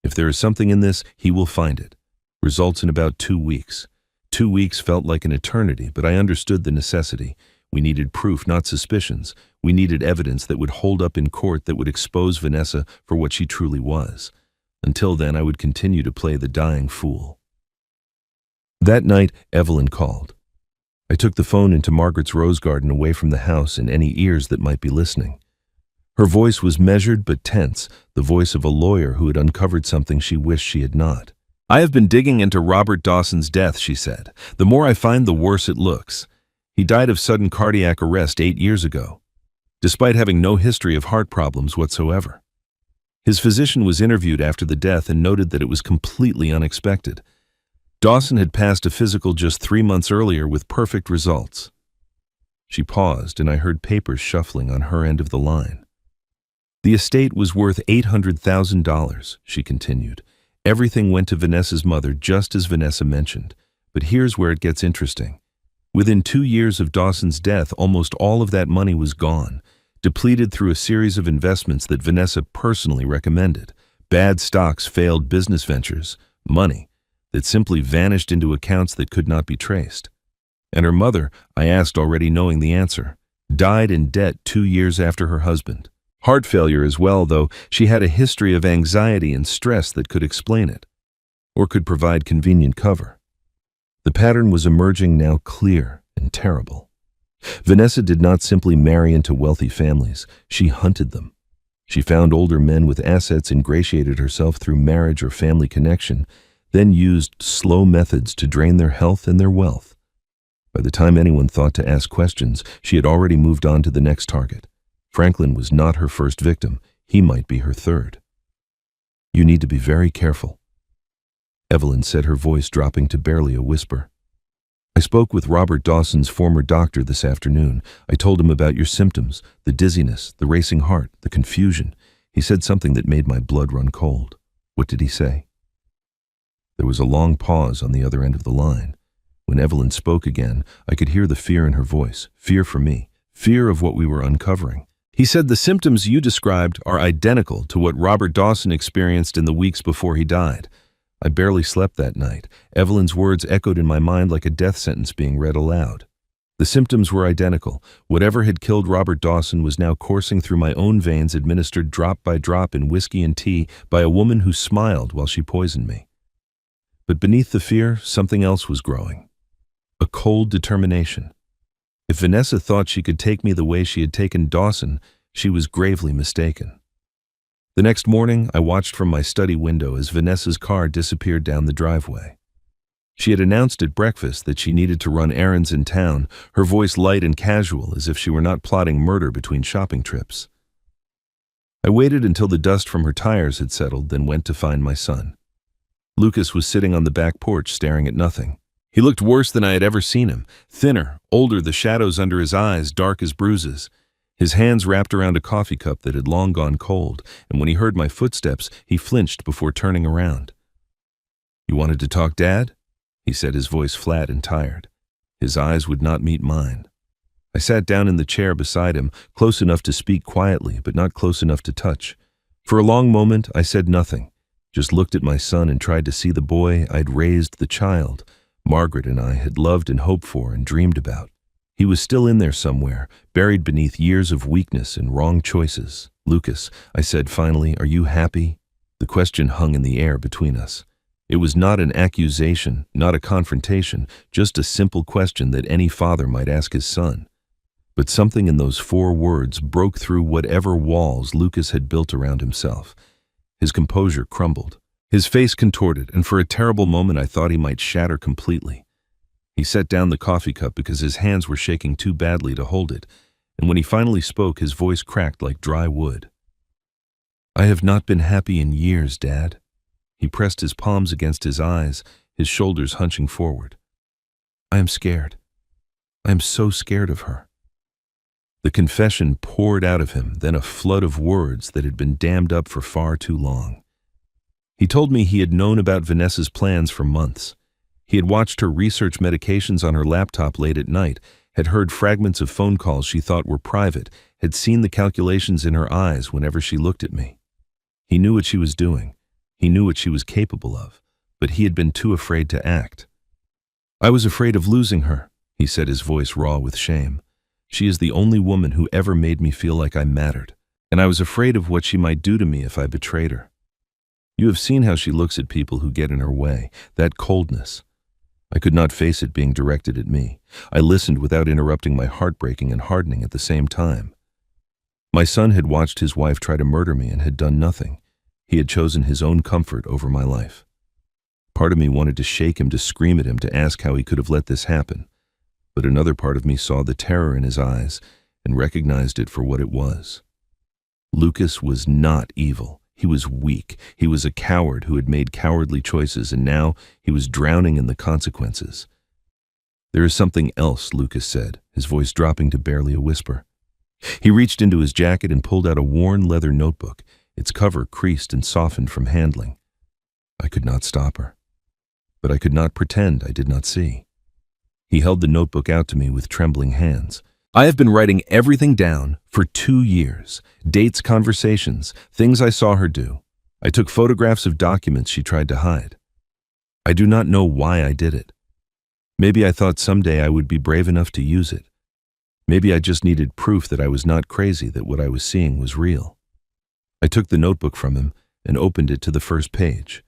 If there is something in this, he will find it. Results in about 2 weeks. 2 weeks felt like an eternity, but I understood the necessity. We needed proof, not suspicions. We needed evidence that would hold up in court, that would expose Vanessa for what she truly was. Until then, I would continue to play the dying fool. That night, Evelyn called. I took the phone into Margaret's rose garden, away from the house and any ears that might be listening. Her voice was measured but tense, the voice of a lawyer who had uncovered something she wished she had not. "I have been digging into Robert Dawson's death," she said. "The more I find, the worse it looks. He died of sudden cardiac arrest 8 years ago, despite having no history of heart problems whatsoever. His physician was interviewed after the death and noted that it was completely unexpected. Dawson had passed a physical just 3 months earlier with perfect results." She paused, and I heard papers shuffling on her end of the line. "The estate was worth $800,000, she continued. "Everything went to Vanessa's mother, just as Vanessa mentioned. But here's where it gets interesting. Within 2 years of Dawson's death, almost all of that money was gone, depleted through a series of investments that Vanessa personally recommended. Bad stocks, failed business ventures, money that simply vanished into accounts that could not be traced. And her mother, I asked already knowing the answer, died in debt 2 years after her husband. Heart failure as well, though she had a history of anxiety and stress that could explain it, or could provide convenient cover. The pattern was emerging, now clear and terrible. Vanessa did not simply marry into wealthy families, she hunted them. She found older men with assets, ingratiated herself through marriage or family connection, then used slow methods to drain their health and their wealth. By the time anyone thought to ask questions, she had already moved on to the next target. Franklin was not her first victim. He might be her third. "You need to be very careful," Evelyn said, her voice dropping to barely a whisper. "I spoke with Robert Dawson's former doctor this afternoon. I told him about your symptoms, the dizziness, the racing heart, the confusion. He said something that made my blood run cold." "What did he say?" There was a long pause on the other end of the line. When Evelyn spoke again, I could hear the fear in her voice. Fear for me. Fear of what we were uncovering. "He said the symptoms you described are identical to what Robert Dawson experienced in the weeks before he died." I barely slept that night. Evelyn's words echoed in my mind like a death sentence being read aloud. The symptoms were identical. Whatever had killed Robert Dawson was now coursing through my own veins, administered drop by drop in whiskey and tea by a woman who smiled while she poisoned me. But beneath the fear, something else was growing. A cold determination. If Vanessa thought she could take me the way she had taken Dawson, she was gravely mistaken. The next morning, I watched from my study window as Vanessa's car disappeared down the driveway. She had announced at breakfast that she needed to run errands in town, her voice light and casual as if she were not plotting murder between shopping trips. I waited until the dust from her tires had settled, then went to find my son. Lucas was sitting on the back porch staring at nothing. He looked worse than I had ever seen him, thinner, older, the shadows under his eyes dark as bruises. His hands wrapped around a coffee cup that had long gone cold, and when he heard my footsteps, he flinched before turning around. "You wanted to talk, Dad?" he said, his voice flat and tired. His eyes would not meet mine. I sat down in the chair beside him, close enough to speak quietly, but not close enough to touch. For a long moment, I said nothing, just looked at my son and tried to see the boy I'd raised, the child Margaret and I had loved and hoped for and dreamed about. He was still in there somewhere, buried beneath years of weakness and wrong choices. "Lucas," I said finally, "are you happy?" The question hung in the air between us. It was not an accusation, not a confrontation, just a simple question that any father might ask his son. But something in those 4 words broke through whatever walls Lucas had built around himself. His composure crumbled. His face contorted, and for a terrible moment I thought he might shatter completely. He set down the coffee cup because his hands were shaking too badly to hold it, and when he finally spoke, his voice cracked like dry wood. "I have not been happy in years, Dad." He pressed his palms against his eyes, his shoulders hunching forward. "I am scared. I am so scared of her." The confession poured out of him, then a flood of words that had been dammed up for far too long. He told me he had known about Vanessa's plans for months. He had watched her research medications on her laptop late at night, had heard fragments of phone calls she thought were private, had seen the calculations in her eyes whenever she looked at me. He knew what she was doing. He knew what she was capable of, but he had been too afraid to act. "I was afraid of losing her," he said, his voice raw with shame. "She is the only woman who ever made me feel like I mattered, and I was afraid of what she might do to me if I betrayed her. You have seen how she looks at people who get in her way, that coldness. I could not face it being directed at me. I listened without interrupting, my heart breaking and hardening at the same time. My son had watched his wife try to murder me and had done nothing. He had chosen his own comfort over my life. Part of me wanted to shake him, to scream at him, to ask how he could have let this happen. But another part of me saw the terror in his eyes and recognized it for what it was. Lucas was not evil. He was weak. He was a coward who had made cowardly choices, and now he was drowning in the consequences. "There is something else," Lucas said, his voice dropping to barely a whisper. He reached into his jacket and pulled out a worn leather notebook, its cover creased and softened from handling. I could not stop her, but I could not pretend I did not see. He held the notebook out to me with trembling hands. "I have been writing everything down for 2 years. Dates, conversations, things I saw her do. I took photographs of documents she tried to hide. I do not know why I did it. Maybe I thought someday I would be brave enough to use it. Maybe I just needed proof that I was not crazy, that what I was seeing was real." I took the notebook from him and opened it to the first page.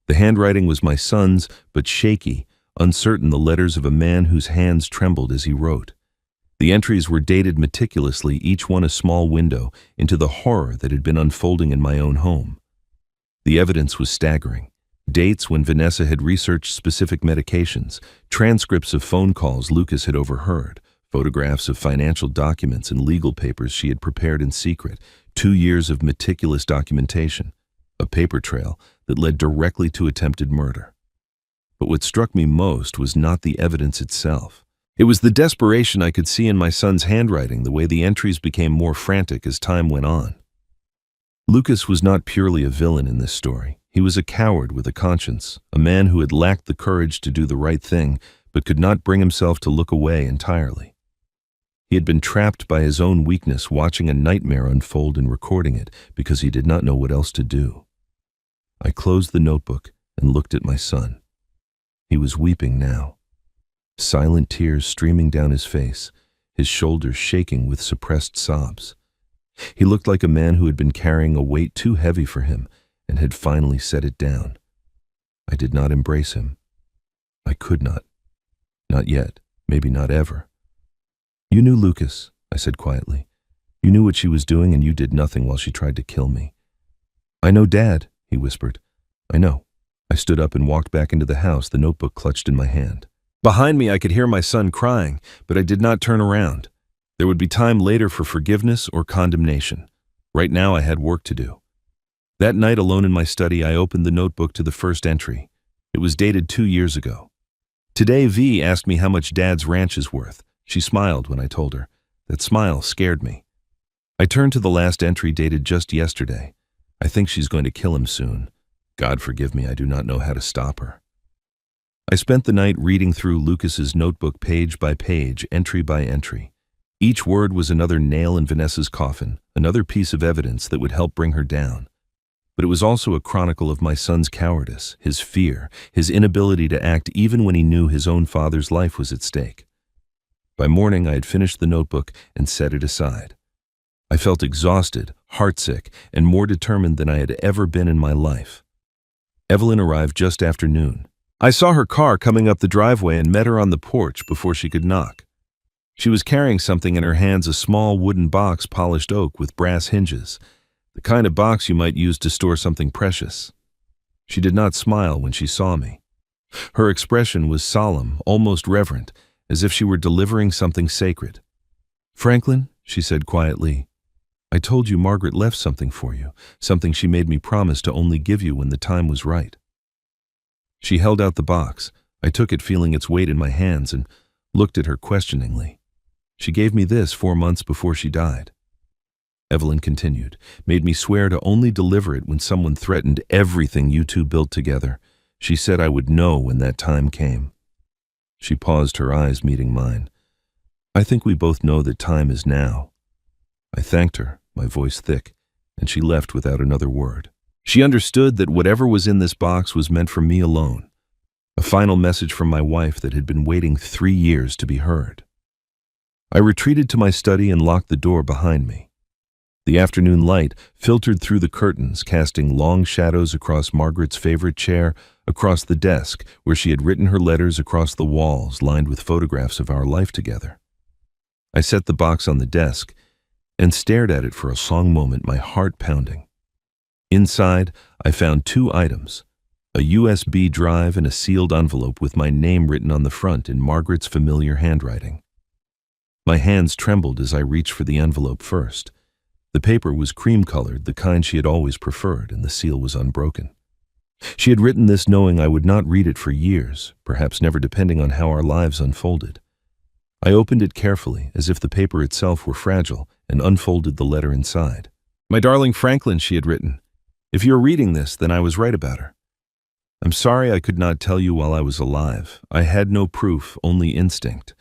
The handwriting was my son's, but shaky, uncertain, the letters of a man whose hands trembled as he wrote. The entries were dated meticulously, each one a small window into the horror that had been unfolding in my own home. The evidence was staggering. Dates when Vanessa had researched specific medications, transcripts of phone calls Lucas had overheard, photographs of financial documents and legal papers she had prepared in secret, 2 years of meticulous documentation, a paper trail that led directly to attempted murder. But what struck me most was not the evidence itself. It was the desperation I could see in my son's handwriting, the way the entries became more frantic as time went on. Lucas was not purely a villain in this story. He was a coward with a conscience, a man who had lacked the courage to do the right thing, but could not bring himself to look away entirely. He had been trapped by his own weakness, watching a nightmare unfold and recording it because he did not know what else to do. I closed the notebook and looked at my son. He was weeping now, silent tears streaming down his face, his shoulders shaking with suppressed sobs. He looked like a man who had been carrying a weight too heavy for him and had finally set it down. I did not embrace him. I could not. Not yet, maybe not ever. "You knew, Lucas," I said quietly. "You knew what she was doing, and you did nothing while she tried to kill me." "I know, Dad," he whispered. "I know. I stood up and walked back into the house, the notebook clutched in my hand. Behind me, I could hear my son crying, but I did not turn around. There would be time later for forgiveness or condemnation. Right now, I had work to do. That night, alone in my study, I opened the notebook to the first entry. It was dated 2 years ago. Today, V asked me how much Dad's ranch is worth. She smiled when I told her. That smile scared me. I turned to the last entry dated just yesterday. I think she's going to kill him soon. God forgive me, I do not know how to stop her. I spent the night reading through Lucas's notebook page by page, entry by entry. Each word was another nail in Vanessa's coffin, another piece of evidence that would help bring her down. But it was also a chronicle of my son's cowardice, his fear, his inability to act even when he knew his own father's life was at stake. By morning, I had finished the notebook and set it aside. I felt exhausted, heartsick, and more determined than I had ever been in my life. Evelyn arrived just after noon. I saw her car coming up the driveway and met her on the porch before she could knock. She was carrying something in her hands, a small wooden box, polished oak with brass hinges, the kind of box you might use to store something precious. She did not smile when she saw me. Her expression was solemn, almost reverent, as if she were delivering something sacred. "Franklin," she said quietly, "I told you Margaret left something for you, something she made me promise to only give you when the time was right." She held out the box. I took it, feeling its weight in my hands, and looked at her questioningly. "She gave me this 4 months before she died." Evelyn continued, "Made me swear to only deliver it when someone threatened everything you two built together. She said I would know when that time came." She paused, her eyes meeting mine. "I think we both know that time is now." I thanked her, my voice thick, and she left without another word. She understood that whatever was in this box was meant for me alone, a final message from my wife that had been waiting 3 years to be heard. I retreated to my study and locked the door behind me. The afternoon light filtered through the curtains, casting long shadows across Margaret's favorite chair, across the desk where she had written her letters, across the walls lined with photographs of our life together. I set the box on the desk and stared at it for a long moment, my heart pounding. Inside, I found 2 items, a USB drive and a sealed envelope with my name written on the front in Margaret's familiar handwriting. My hands trembled as I reached for the envelope first. The paper was cream-colored, the kind she had always preferred, and the seal was unbroken. She had written this knowing I would not read it for years, perhaps never, depending on how our lives unfolded. I opened it carefully, as if the paper itself were fragile, and unfolded the letter inside. "My darling Franklin," she had written, "if you're reading this, then I was right about her. I'm sorry I could not tell you while I was alive. I had no proof, only instinct.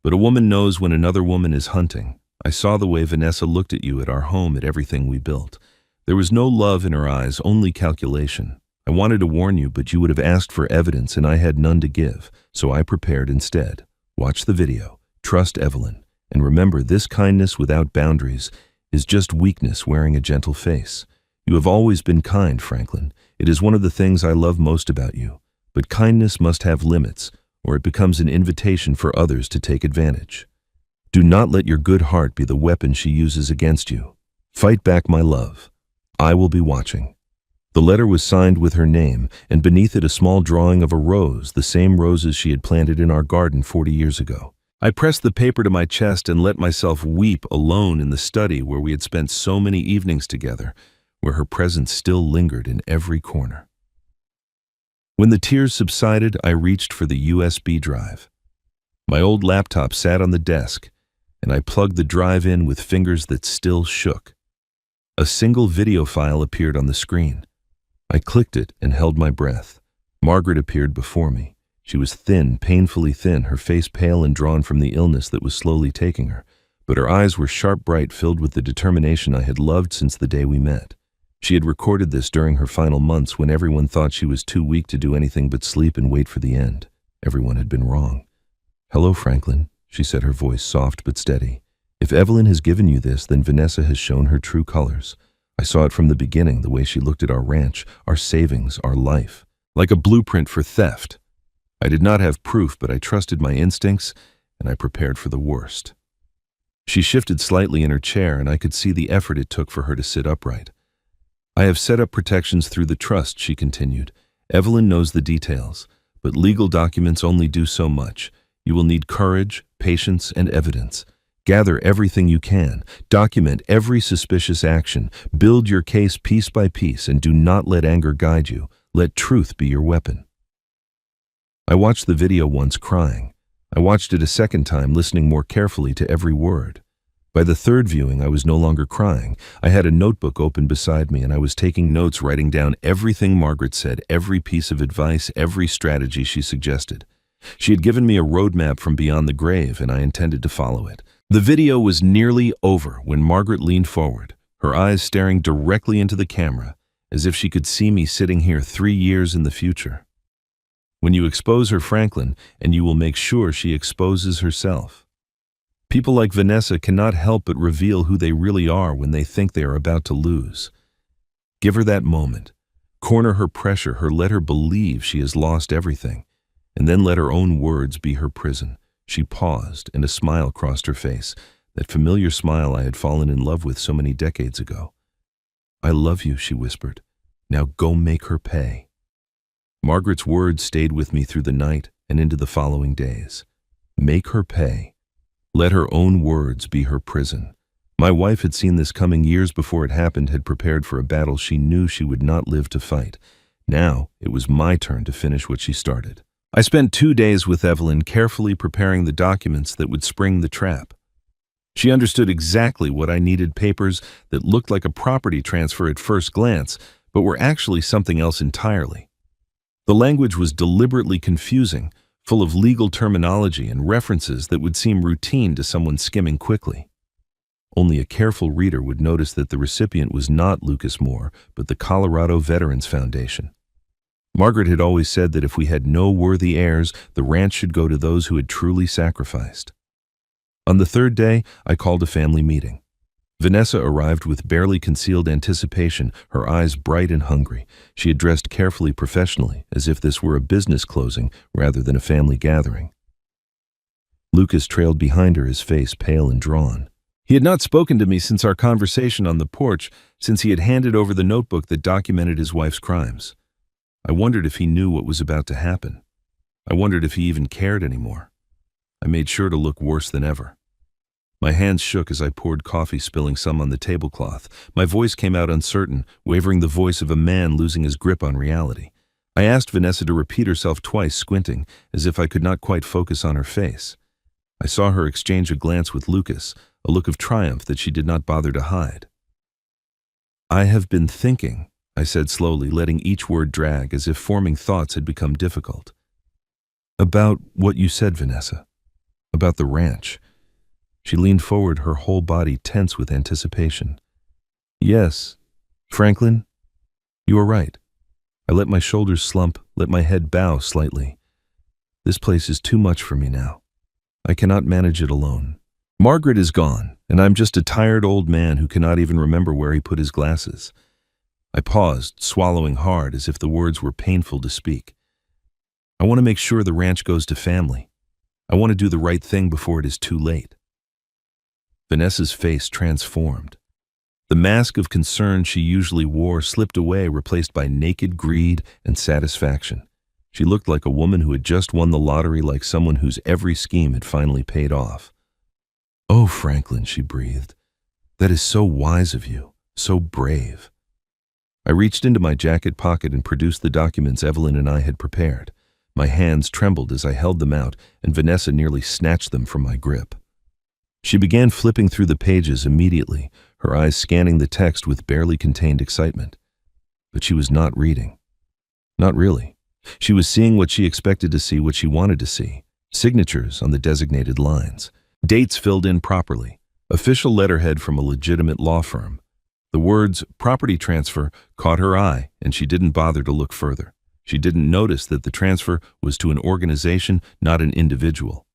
But a woman knows when another woman is hunting. I saw the way Vanessa looked at you at our home, at everything we built. There was no love in her eyes, only calculation. I wanted to warn you, but you would have asked for evidence and I had none to give, so I prepared instead. Watch the video, trust Evelyn, and remember, this kindness without boundaries is just weakness wearing a gentle face. You have always been kind, Franklin. It is one of the things I love most about you. But kindness must have limits, or it becomes an invitation for others to take advantage. Do not let your good heart be the weapon she uses against you. Fight back, my love. I will be watching." The letter was signed with her name, and beneath it a small drawing of a rose, the same roses she had planted in our garden 40 years ago. I pressed the paper to my chest and let myself weep alone in the study where we had spent so many evenings together, where her presence still lingered in every corner. When the tears subsided, I reached for the USB drive. My old laptop sat on the desk, and I plugged the drive in with fingers that still shook. A single video file appeared on the screen. I clicked it and held my breath. Margaret appeared before me. She was thin, painfully thin, her face pale and drawn from the illness that was slowly taking her, but her eyes were sharp, bright, filled with the determination I had loved since the day we met. She had recorded this during her final months when everyone thought she was too weak to do anything but sleep and wait for the end. Everyone had been wrong. "Hello, Franklin," she said, her voice soft but steady. "If Evelyn has given you this, then Vanessa has shown her true colors. I saw it from the beginning, the way she looked at our ranch, our savings, our life, like a blueprint for theft. I did not have proof, but I trusted my instincts, and I prepared for the worst." She shifted slightly in her chair, and I could see the effort it took for her to sit upright. "I have set up protections through the trust," she continued, Evelyn knows the details, but legal documents only do so much. You will need courage, patience, and evidence. Gather everything you can, document every suspicious action, build your case piece by piece, and do not let anger guide you. Let truth be your weapon. I watched the video once crying. I watched it a second time, listening more carefully to every word. By the third viewing, I was no longer crying. I had a notebook open beside me, and I was taking notes, writing down everything Margaret said, every piece of advice, every strategy she suggested. She had given me a roadmap from beyond the grave, and I intended to follow it. The video was nearly over when Margaret leaned forward, her eyes staring directly into the camera, as if she could see me sitting here 3 years in the future. When you expose her, Franklin, and you will make sure she exposes herself. People like Vanessa cannot help but reveal who they really are when they think they are about to lose. Give her that moment. Corner her, pressure her, let her believe she has lost everything, and then let her own words be her prison. She paused, and a smile crossed her face, that familiar smile I had fallen in love with so many decades ago. "I love you," she whispered. "Now go make her pay." Margaret's words stayed with me through the night and into the following days. Make her pay. Let her own words be her prison. My wife had seen this coming years before it happened, had prepared for a battle she knew she would not live to fight. Now it was my turn to finish what she started. I spent 2 days with Evelyn, carefully preparing the documents that would spring the trap. She understood exactly what I needed, papers that looked like a property transfer at first glance, but were actually something else entirely. The language was deliberately confusing, full of legal terminology and references that would seem routine to someone skimming quickly. Only a careful reader would notice that the recipient was not Lucas Moore, but the Colorado Veterans Foundation. Margaret had always said that if we had no worthy heirs, the ranch should go to those who had truly sacrificed. On the third day, I called a family meeting. Vanessa arrived with barely concealed anticipation, her eyes bright and hungry. She had dressed carefully, professionally, as if this were a business closing rather than a family gathering. Lucas trailed behind her, his face pale and drawn. He had not spoken to me since our conversation on the porch, since he had handed over the notebook that documented his wife's crimes. I wondered if he knew what was about to happen. I wondered if he even cared anymore. I made sure to look worse than ever. My hands shook as I poured coffee, spilling some on the tablecloth. My voice came out uncertain, wavering, the voice of a man losing his grip on reality. I asked Vanessa to repeat herself twice, squinting, as if I could not quite focus on her face. I saw her exchange a glance with Lucas, a look of triumph that she did not bother to hide. "I have been thinking," I said slowly, letting each word drag as if forming thoughts had become difficult. "About what you said, Vanessa. About the ranch." She leaned forward, her whole body tense with anticipation. "Yes, Franklin, you are right." I let my shoulders slump, let my head bow slightly. "This place is too much for me now. I cannot manage it alone. Margaret is gone, and I'm just a tired old man who cannot even remember where he put his glasses." I paused, swallowing hard as if the words were painful to speak. "I want to make sure the ranch goes to family. I want to do the right thing before it is too late." Vanessa's face transformed. The mask of concern she usually wore slipped away, replaced by naked greed and satisfaction. She looked like a woman who had just won the lottery, like someone whose every scheme had finally paid off. "Oh, Franklin," she breathed. "That is so wise of you, so brave." I reached into my jacket pocket and produced the documents Evelyn and I had prepared. My hands trembled as I held them out, and Vanessa nearly snatched them from my grip. She began flipping through the pages immediately, her eyes scanning the text with barely contained excitement. But she was not reading. Not really. She was seeing what she expected to see, what she wanted to see. Signatures on the designated lines. Dates filled in properly. Official letterhead from a legitimate law firm. The words "property transfer" caught her eye, and she didn't bother to look further. She didn't notice that the transfer was to an organization, not an individual.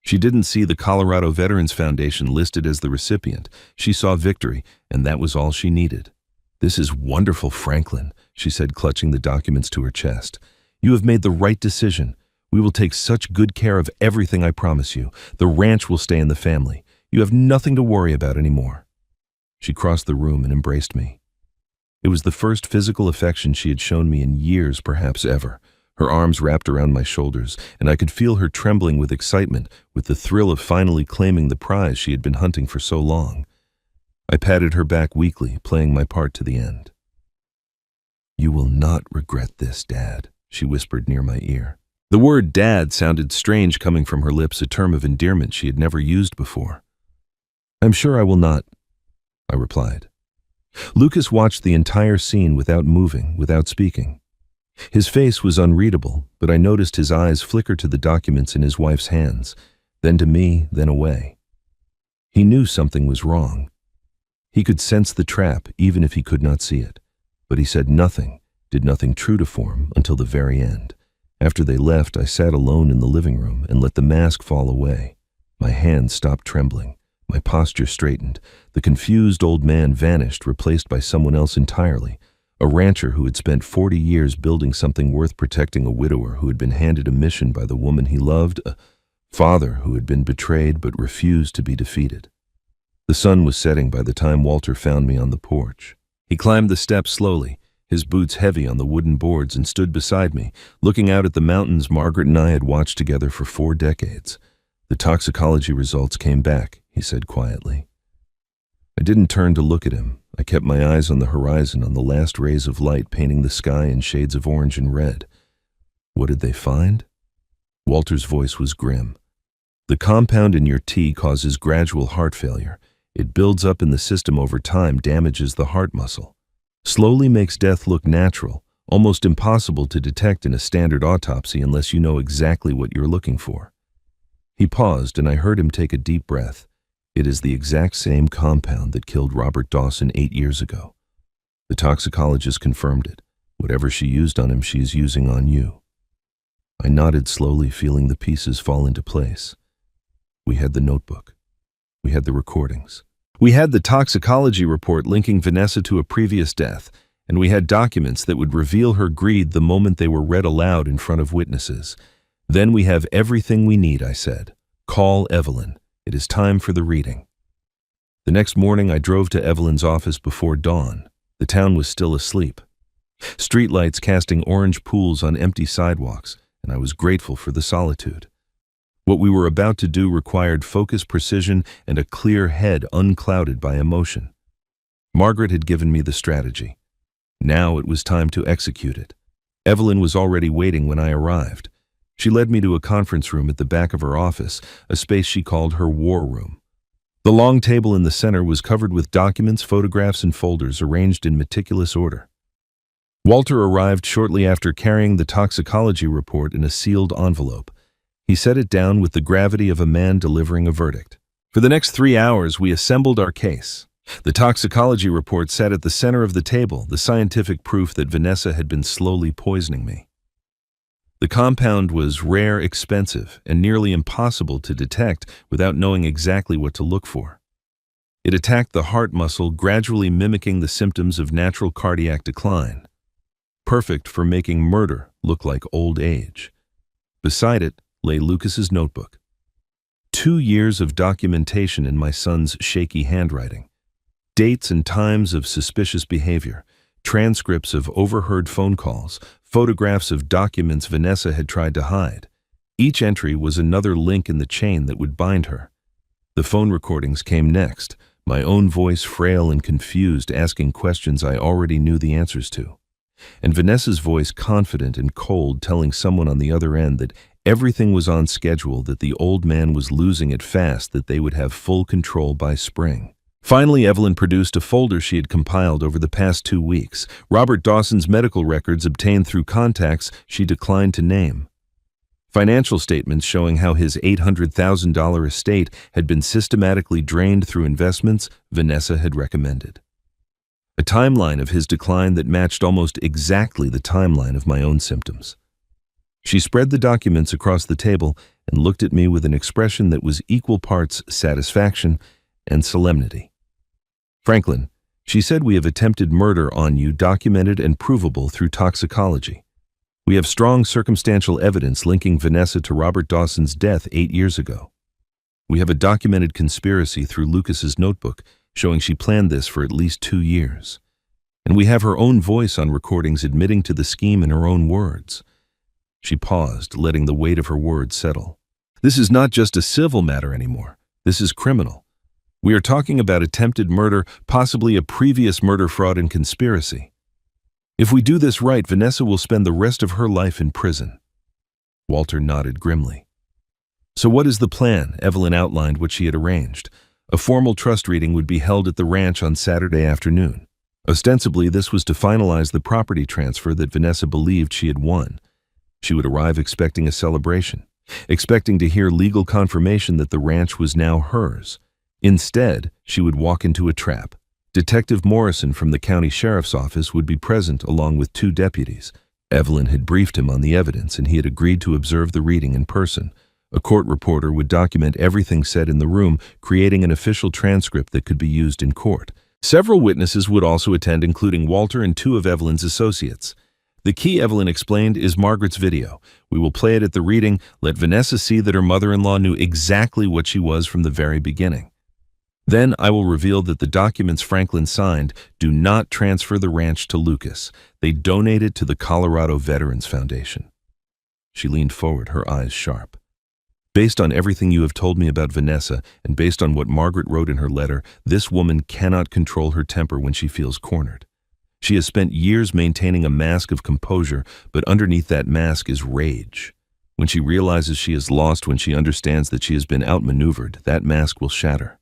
She didn't see the Colorado Veterans Foundation listed as the recipient. She saw victory, and that was all she needed. "This is wonderful, Franklin," she said, clutching the documents to her chest. "You have made the right decision. We will take such good care of everything, I promise you. The ranch will stay in the family. You have nothing to worry about anymore." She crossed the room and embraced me. It was the first physical affection she had shown me in years, perhaps ever. Her arms wrapped around my shoulders, and I could feel her trembling with excitement, with the thrill of finally claiming the prize she had been hunting for so long. I patted her back weakly, playing my part to the end. "You will not regret this, Dad," she whispered near my ear. The word Dad sounded strange coming from her lips, a term of endearment she had never used before. "I'm sure I will not," I replied. Lucas watched the entire scene without moving, without speaking. His face was unreadable, but I noticed his eyes flicker to the documents in his wife's hands, then to me, then away. He knew something was wrong. He could sense the trap, even if he could not see it. But he said nothing, did nothing true to form, until the very end. After they left, I sat alone in the living room and let the mask fall away. My hands stopped trembling. My posture straightened. The confused old man vanished, replaced by someone else entirely. A rancher who had spent 40 years building something worth protecting, a widower who had been handed a mission by the woman he loved, a father who had been betrayed but refused to be defeated. The sun was setting by the time Walter found me on the porch. He climbed the steps slowly, his boots heavy on the wooden boards, and stood beside me, looking out at the mountains Margaret and I had watched together for 4 decades. "The toxicology results came back," he said quietly. I didn't turn to look at him. I kept my eyes on the horizon, on the last rays of light painting the sky in shades of orange and red. "What did they find?" Walter's voice was grim. "The compound in your tea causes gradual heart failure. It builds up in the system over time, damages the heart muscle. Slowly makes death look natural, almost impossible to detect in a standard autopsy unless you know exactly what you're looking for." He paused, and I heard him take a deep breath. "It is the exact same compound that killed Robert Dawson 8 years ago. The toxicologist confirmed it. Whatever she used on him, she is using on you." I nodded slowly, feeling the pieces fall into place. We had the notebook. We had the recordings. We had the toxicology report linking Vanessa to a previous death, and we had documents that would reveal her greed the moment they were read aloud in front of witnesses. "Then we have everything we need," I said. "Call Evelyn. It is time for the reading." The next morning, I drove to Evelyn's office before dawn. The town was still asleep. Streetlights casting orange pools on empty sidewalks, and I was grateful for the solitude. What we were about to do required focus, precision, and a clear head unclouded by emotion. Margaret had given me the strategy. Now it was time to execute it. Evelyn was already waiting when I arrived. She led me to a conference room at the back of her office, a space she called her war room. The long table in the center was covered with documents, photographs, and folders arranged in meticulous order. Walter arrived shortly after, carrying the toxicology report in a sealed envelope. He set it down with the gravity of a man delivering a verdict. For the next 3 hours, we assembled our case. The toxicology report sat at the center of the table, the scientific proof that Vanessa had been slowly poisoning me. The compound was rare, expensive, and nearly impossible to detect without knowing exactly what to look for. It attacked the heart muscle, gradually mimicking the symptoms of natural cardiac decline. Perfect for making murder look like old age. Beside it lay Lucas's notebook. 2 years of documentation in my son's shaky handwriting. Dates and times of suspicious behavior, transcripts of overheard phone calls, photographs of documents Vanessa had tried to hide. Each entry was another link in the chain that would bind her. The phone recordings came next, my own voice frail and confused, asking questions I already knew the answers to. And Vanessa's voice confident and cold, telling someone on the other end that everything was on schedule, that the old man was losing it fast, that they would have full control by spring. Finally, Evelyn produced a folder she had compiled over the past 2 weeks, Robert Dawson's medical records obtained through contacts she declined to name. Financial statements showing how his $800,000 estate had been systematically drained through investments Vanessa had recommended. A timeline of his decline that matched almost exactly the timeline of my own symptoms. She spread the documents across the table and looked at me with an expression that was equal parts satisfaction and solemnity. "Franklin," she said, "we have attempted murder on you, documented and provable through toxicology. We have strong circumstantial evidence linking Vanessa to Robert Dawson's death 8 years ago. We have a documented conspiracy through Lucas's notebook showing she planned this for at least 2 years. And we have her own voice on recordings admitting to the scheme in her own words. She paused, letting the weight of her words settle. This is not just a civil matter anymore. This is criminal. We are talking about attempted murder, possibly a previous murder, fraud, and conspiracy. If we do this right, Vanessa will spend the rest of her life in prison. Walter nodded grimly. So what is the plan? Evelyn outlined what she had arranged. A formal trust reading would be held at the ranch on Saturday afternoon. Ostensibly, this was to finalize the property transfer that Vanessa believed she had won. She would arrive expecting a celebration, expecting to hear legal confirmation that the ranch was now hers. Instead, she would walk into a trap. Detective Morrison from the county sheriff's office would be present along with 2 deputies. Evelyn had briefed him on the evidence, and he had agreed to observe the reading in person. A court reporter would document everything said in the room, creating an official transcript that could be used in court. Several witnesses would also attend, including Walter and 2 of Evelyn's associates. The key, Evelyn explained, is Margaret's video. We will play it at the reading, let Vanessa see that her mother-in-law knew exactly what she was from the very beginning. Then I will reveal that the documents Franklin signed do not transfer the ranch to Lucas. They donate it to the Colorado Veterans Foundation. She leaned forward, her eyes sharp. Based on everything you have told me about Vanessa, and based on what Margaret wrote in her letter, this woman cannot control her temper when she feels cornered. She has spent years maintaining a mask of composure, but underneath that mask is rage. When she realizes she is lost, when she understands that she has been outmaneuvered, that mask will shatter.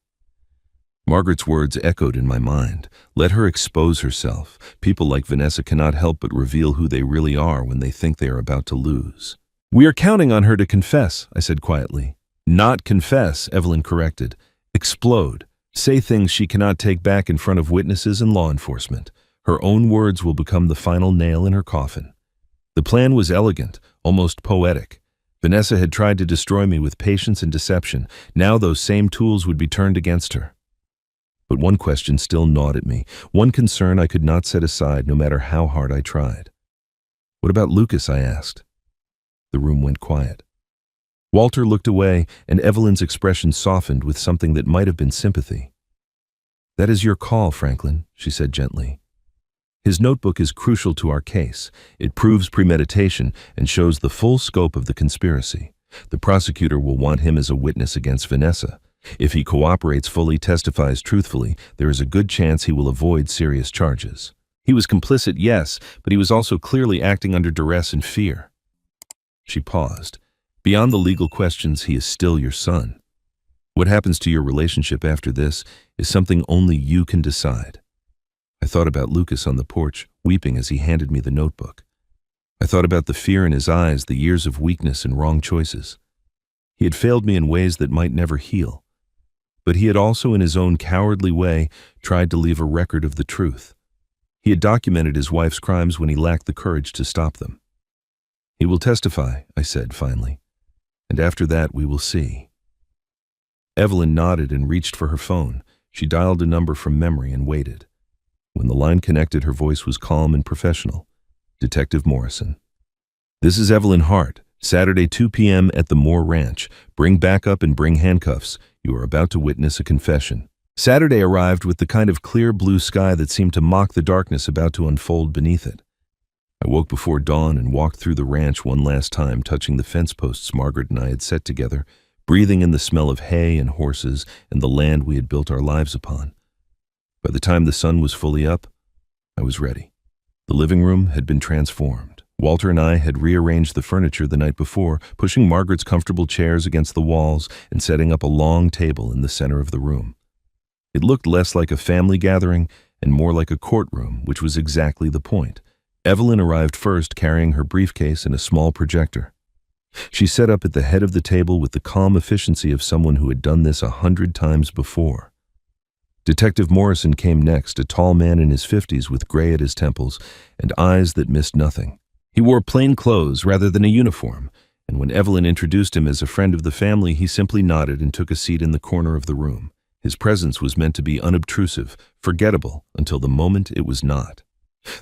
Margaret's words echoed in my mind. Let her expose herself. People like Vanessa cannot help but reveal who they really are when they think they are about to lose. We are counting on her to confess, I said quietly. Not confess, Evelyn corrected. Explode. Say things she cannot take back in front of witnesses and law enforcement. Her own words will become the final nail in her coffin. The plan was elegant, almost poetic. Vanessa had tried to destroy me with patience and deception. Now those same tools would be turned against her. But one question still gnawed at me, one concern I could not set aside no matter how hard I tried. What about Lucas? I asked. The room went quiet. Walter looked away, and Evelyn's expression softened with something that might have been sympathy. That is your call, Franklin, she said gently. His notebook is crucial to our case. It proves premeditation and shows the full scope of the conspiracy. The prosecutor will want him as a witness against Vanessa. If he cooperates fully, testifies truthfully, there is a good chance he will avoid serious charges. He was complicit, yes, but he was also clearly acting under duress and fear. She paused. Beyond the legal questions, he is still your son. What happens to your relationship after this is something only you can decide. I thought about Lucas on the porch, weeping as he handed me the notebook. I thought about the fear in his eyes, the years of weakness and wrong choices. He had failed me in ways that might never heal. But he had also, in his own cowardly way, tried to leave a record of the truth. He had documented his wife's crimes when he lacked the courage to stop them. He will testify, I said finally, and after that we will see. Evelyn nodded and reached for her phone. She dialed a number from memory and waited. When the line connected, her voice was calm and professional. Detective Morrison. This is Evelyn Hart. Saturday 2 p.m. at the Moore Ranch. Bring backup and bring handcuffs. You are about to witness a confession. Saturday arrived with the kind of clear blue sky that seemed to mock the darkness about to unfold beneath it. I woke before dawn and walked through the ranch one last time, touching the fence posts Margaret and I had set together, breathing in the smell of hay and horses and the land we had built our lives upon. By the time the sun was fully up, I was ready. The living room had been transformed. Walter and I had rearranged the furniture the night before, pushing Margaret's comfortable chairs against the walls and setting up a long table in the center of the room. It looked less like a family gathering and more like a courtroom, which was exactly the point. Evelyn arrived first, carrying her briefcase and a small projector. She sat up at the head of the table with the calm efficiency of someone who had done this 100 times before. Detective Morrison came next, a tall man in his 50s with gray at his temples and eyes that missed nothing. He wore plain clothes rather than a uniform, and when Evelyn introduced him as a friend of the family, he simply nodded and took a seat in the corner of the room. His presence was meant to be unobtrusive, forgettable, until the moment it was not.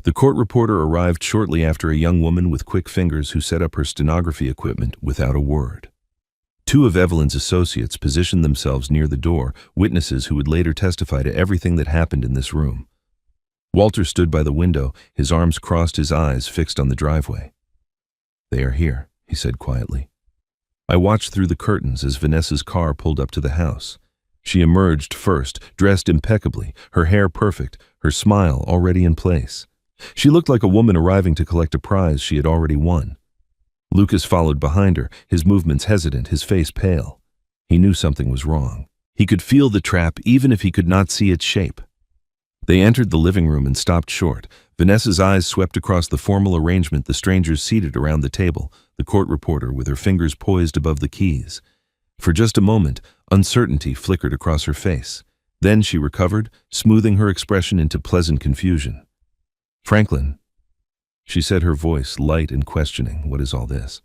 The court reporter arrived shortly after, a young woman with quick fingers who set up her stenography equipment without a word. 2 of Evelyn's associates positioned themselves near the door, witnesses who would later testify to everything that happened in this room. Walter stood by the window, his arms crossed, his eyes fixed on the driveway. "They are here," he said quietly. I watched through the curtains as Vanessa's car pulled up to the house. She emerged first, dressed impeccably, her hair perfect, her smile already in place. She looked like a woman arriving to collect a prize she had already won. Lucas followed behind her, his movements hesitant, his face pale. He knew something was wrong. He could feel the trap even if he could not see its shape. They entered the living room and stopped short. Vanessa's eyes swept across the formal arrangement, the strangers seated around the table, the court reporter with her fingers poised above the keys. For just a moment, uncertainty flickered across her face. Then she recovered, smoothing her expression into pleasant confusion. "Franklin," she said, her voice light and questioning, "what is all this?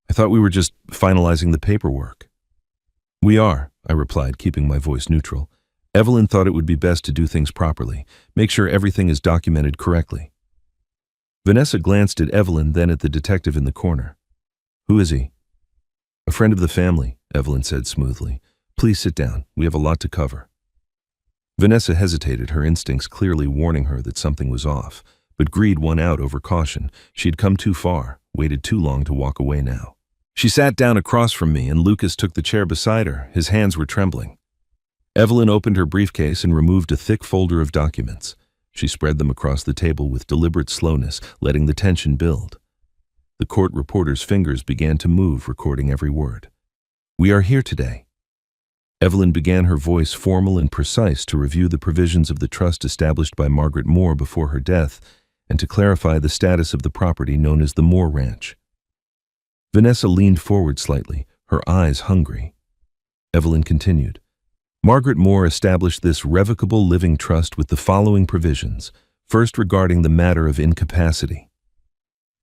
I thought we were just finalizing the paperwork." "We are," I replied, keeping my voice neutral. "Evelyn thought it would be best to do things properly, make sure everything is documented correctly." Vanessa glanced at Evelyn, then at the detective in the corner. "Who is he?" "A friend of the family," Evelyn said smoothly. "Please sit down. We have a lot to cover." Vanessa hesitated, her instincts clearly warning her that something was off, but greed won out over caution. She had come too far, waited too long to walk away now. She sat down across from me, and Lucas took the chair beside her. His hands were trembling. Evelyn opened her briefcase and removed a thick folder of documents. She spread them across the table with deliberate slowness, letting the tension build. The court reporter's fingers began to move, recording every word. "We are here today." Evelyn began, her voice formal and precise, to review the provisions of the trust established by Margaret Moore before her death and to clarify the status of the property known as the Moore Ranch. Vanessa leaned forward slightly, her eyes hungry. Evelyn continued. Margaret Moore established this revocable living trust with the following provisions. First, regarding the matter of incapacity.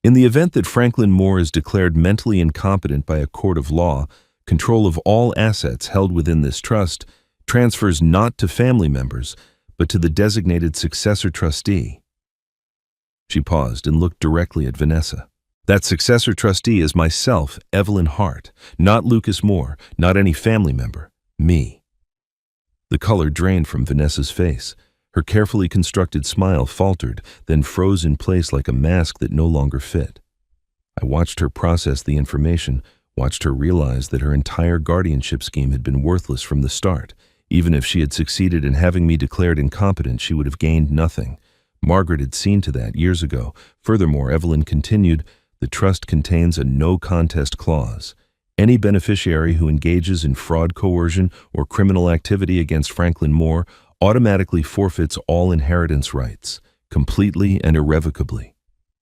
In the event that Franklin Moore is declared mentally incompetent by a court of law, control of all assets held within this trust transfers not to family members, but to the designated successor trustee. She paused and looked directly at Vanessa. That successor trustee is myself, Evelyn Hart, not Lucas Moore, not any family member, me. The color drained from Vanessa's face. Her carefully constructed smile faltered, then froze in place like a mask that no longer fit. I watched her process the information, watched her realize that her entire guardianship scheme had been worthless from the start. Even if she had succeeded in having me declared incompetent, she would have gained nothing. Margaret had seen to that years ago. Furthermore, Evelyn continued, the trust contains a no-contest clause. Any beneficiary who engages in fraud, coercion, or criminal activity against Franklin Moore automatically forfeits all inheritance rights, completely and irrevocably.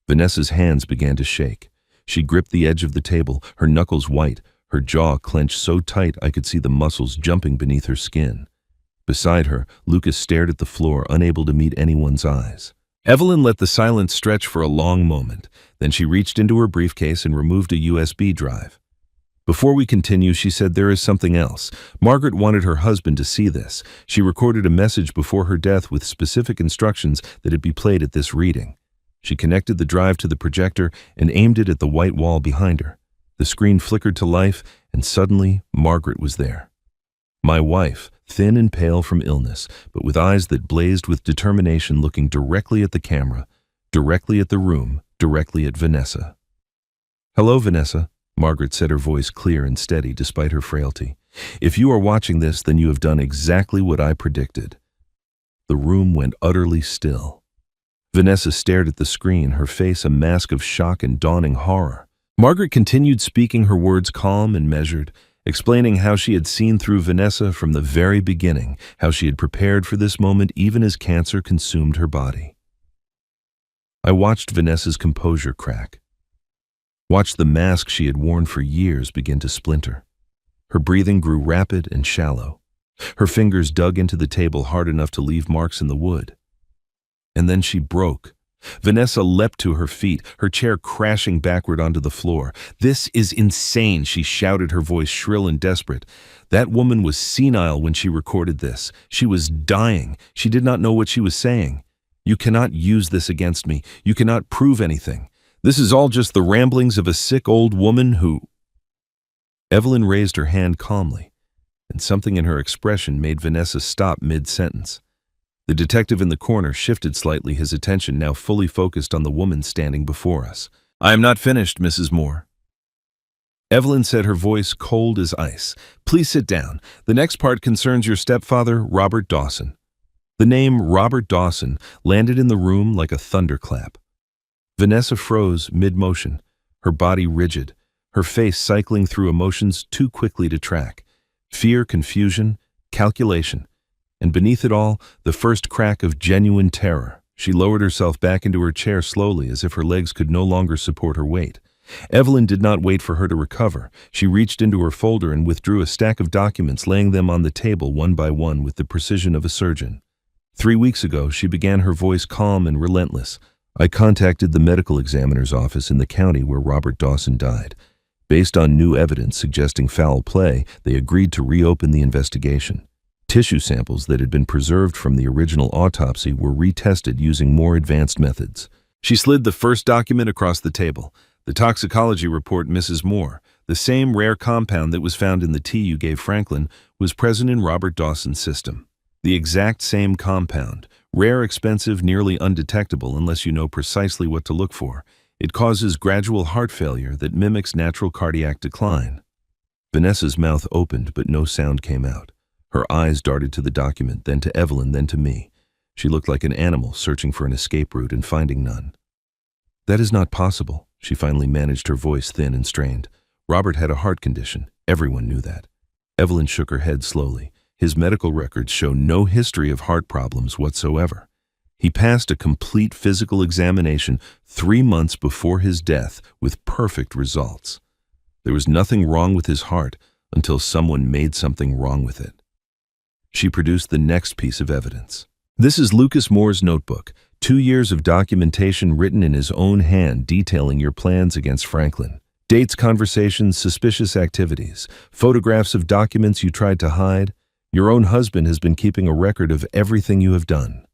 Vanessa's hands began to shake. She gripped the edge of the table, her knuckles white, her jaw clenched so tight I could see the muscles jumping beneath her skin. Beside her, Lucas stared at the floor, unable to meet anyone's eyes. Evelyn let the silence stretch for a long moment. Then she reached into her briefcase and removed a USB drive. Before we continue, she said, there is something else. Margaret wanted her husband to see this. She recorded a message before her death with specific instructions that it be played at this reading. She connected the drive to the projector and aimed it at the white wall behind her. The screen flickered to life, and suddenly Margaret was there. My wife, thin and pale from illness, but with eyes that blazed with determination, looking directly at the camera, directly at the room, directly at Vanessa. "Hello, Vanessa," Margaret said, her voice clear and steady despite her frailty. "If you are watching this, then you have done exactly what I predicted." The room went utterly still. Vanessa stared at the screen, her face a mask of shock and dawning horror. Margaret continued speaking, her words calm and measured, explaining how she had seen through Vanessa from the very beginning, how she had prepared for this moment even as cancer consumed her body. I watched Vanessa's composure crack, watched the mask she had worn for years begin to splinter. Her breathing grew rapid and shallow. Her fingers dug into the table hard enough to leave marks in the wood. And then she broke. Vanessa leapt to her feet, her chair crashing backward onto the floor. "This is insane," she shouted, her voice shrill and desperate. That woman was senile when she recorded this. She was dying. She did not know what she was saying. "You cannot use this against me. You cannot prove anything. This is all just the ramblings of a sick old woman who—" Evelyn raised her hand calmly, and something in her expression made Vanessa stop mid-sentence. The detective in the corner shifted slightly, his attention now fully focused on the woman standing before us. "I am not finished, Mrs. Moore," Evelyn said, her voice cold as ice. "Please sit down. The next part concerns your stepfather, Robert Dawson." The name Robert Dawson landed in the room like a thunderclap. Vanessa froze mid-motion, her body rigid, her face cycling through emotions too quickly to track. Fear, confusion, calculation, and beneath it all, the first crack of genuine terror. She lowered herself back into her chair slowly, as if her legs could no longer support her weight. Evelyn did not wait for her to recover. She reached into her folder and withdrew a stack of documents, laying them on the table one by one with the precision of a surgeon. 3 weeks ago, she began, her voice calm and relentless. "I contacted the medical examiner's office in the county where Robert Dawson died. Based on new evidence suggesting foul play, they agreed to reopen the investigation. Tissue samples that had been preserved from the original autopsy were retested using more advanced methods." She slid the first document across the table. "The toxicology report, Mrs. Moore. The same rare compound that was found in the tea you gave Franklin was present in Robert Dawson's system. The exact same compound. Rare, expensive, nearly undetectable unless you know precisely what to look for. It causes gradual heart failure that mimics natural cardiac decline." Vanessa's mouth opened, but no sound came out. Her eyes darted to the document, then to Evelyn, then to me. She looked like an animal searching for an escape route and finding none. "That is not possible," she finally managed, her voice thin and strained. "Robert had a heart condition. Everyone knew that." Evelyn shook her head slowly. "His medical records show no history of heart problems whatsoever. He passed a complete physical examination 3 months before his death with perfect results. There was nothing wrong with his heart until someone made something wrong with it." She produced the next piece of evidence. "This is Lucas Moore's notebook. 2 years of documentation written in his own hand detailing your plans against Franklin. Dates, conversations, suspicious activities, photographs of documents you tried to hide. Your own husband has been keeping a record of everything you have done."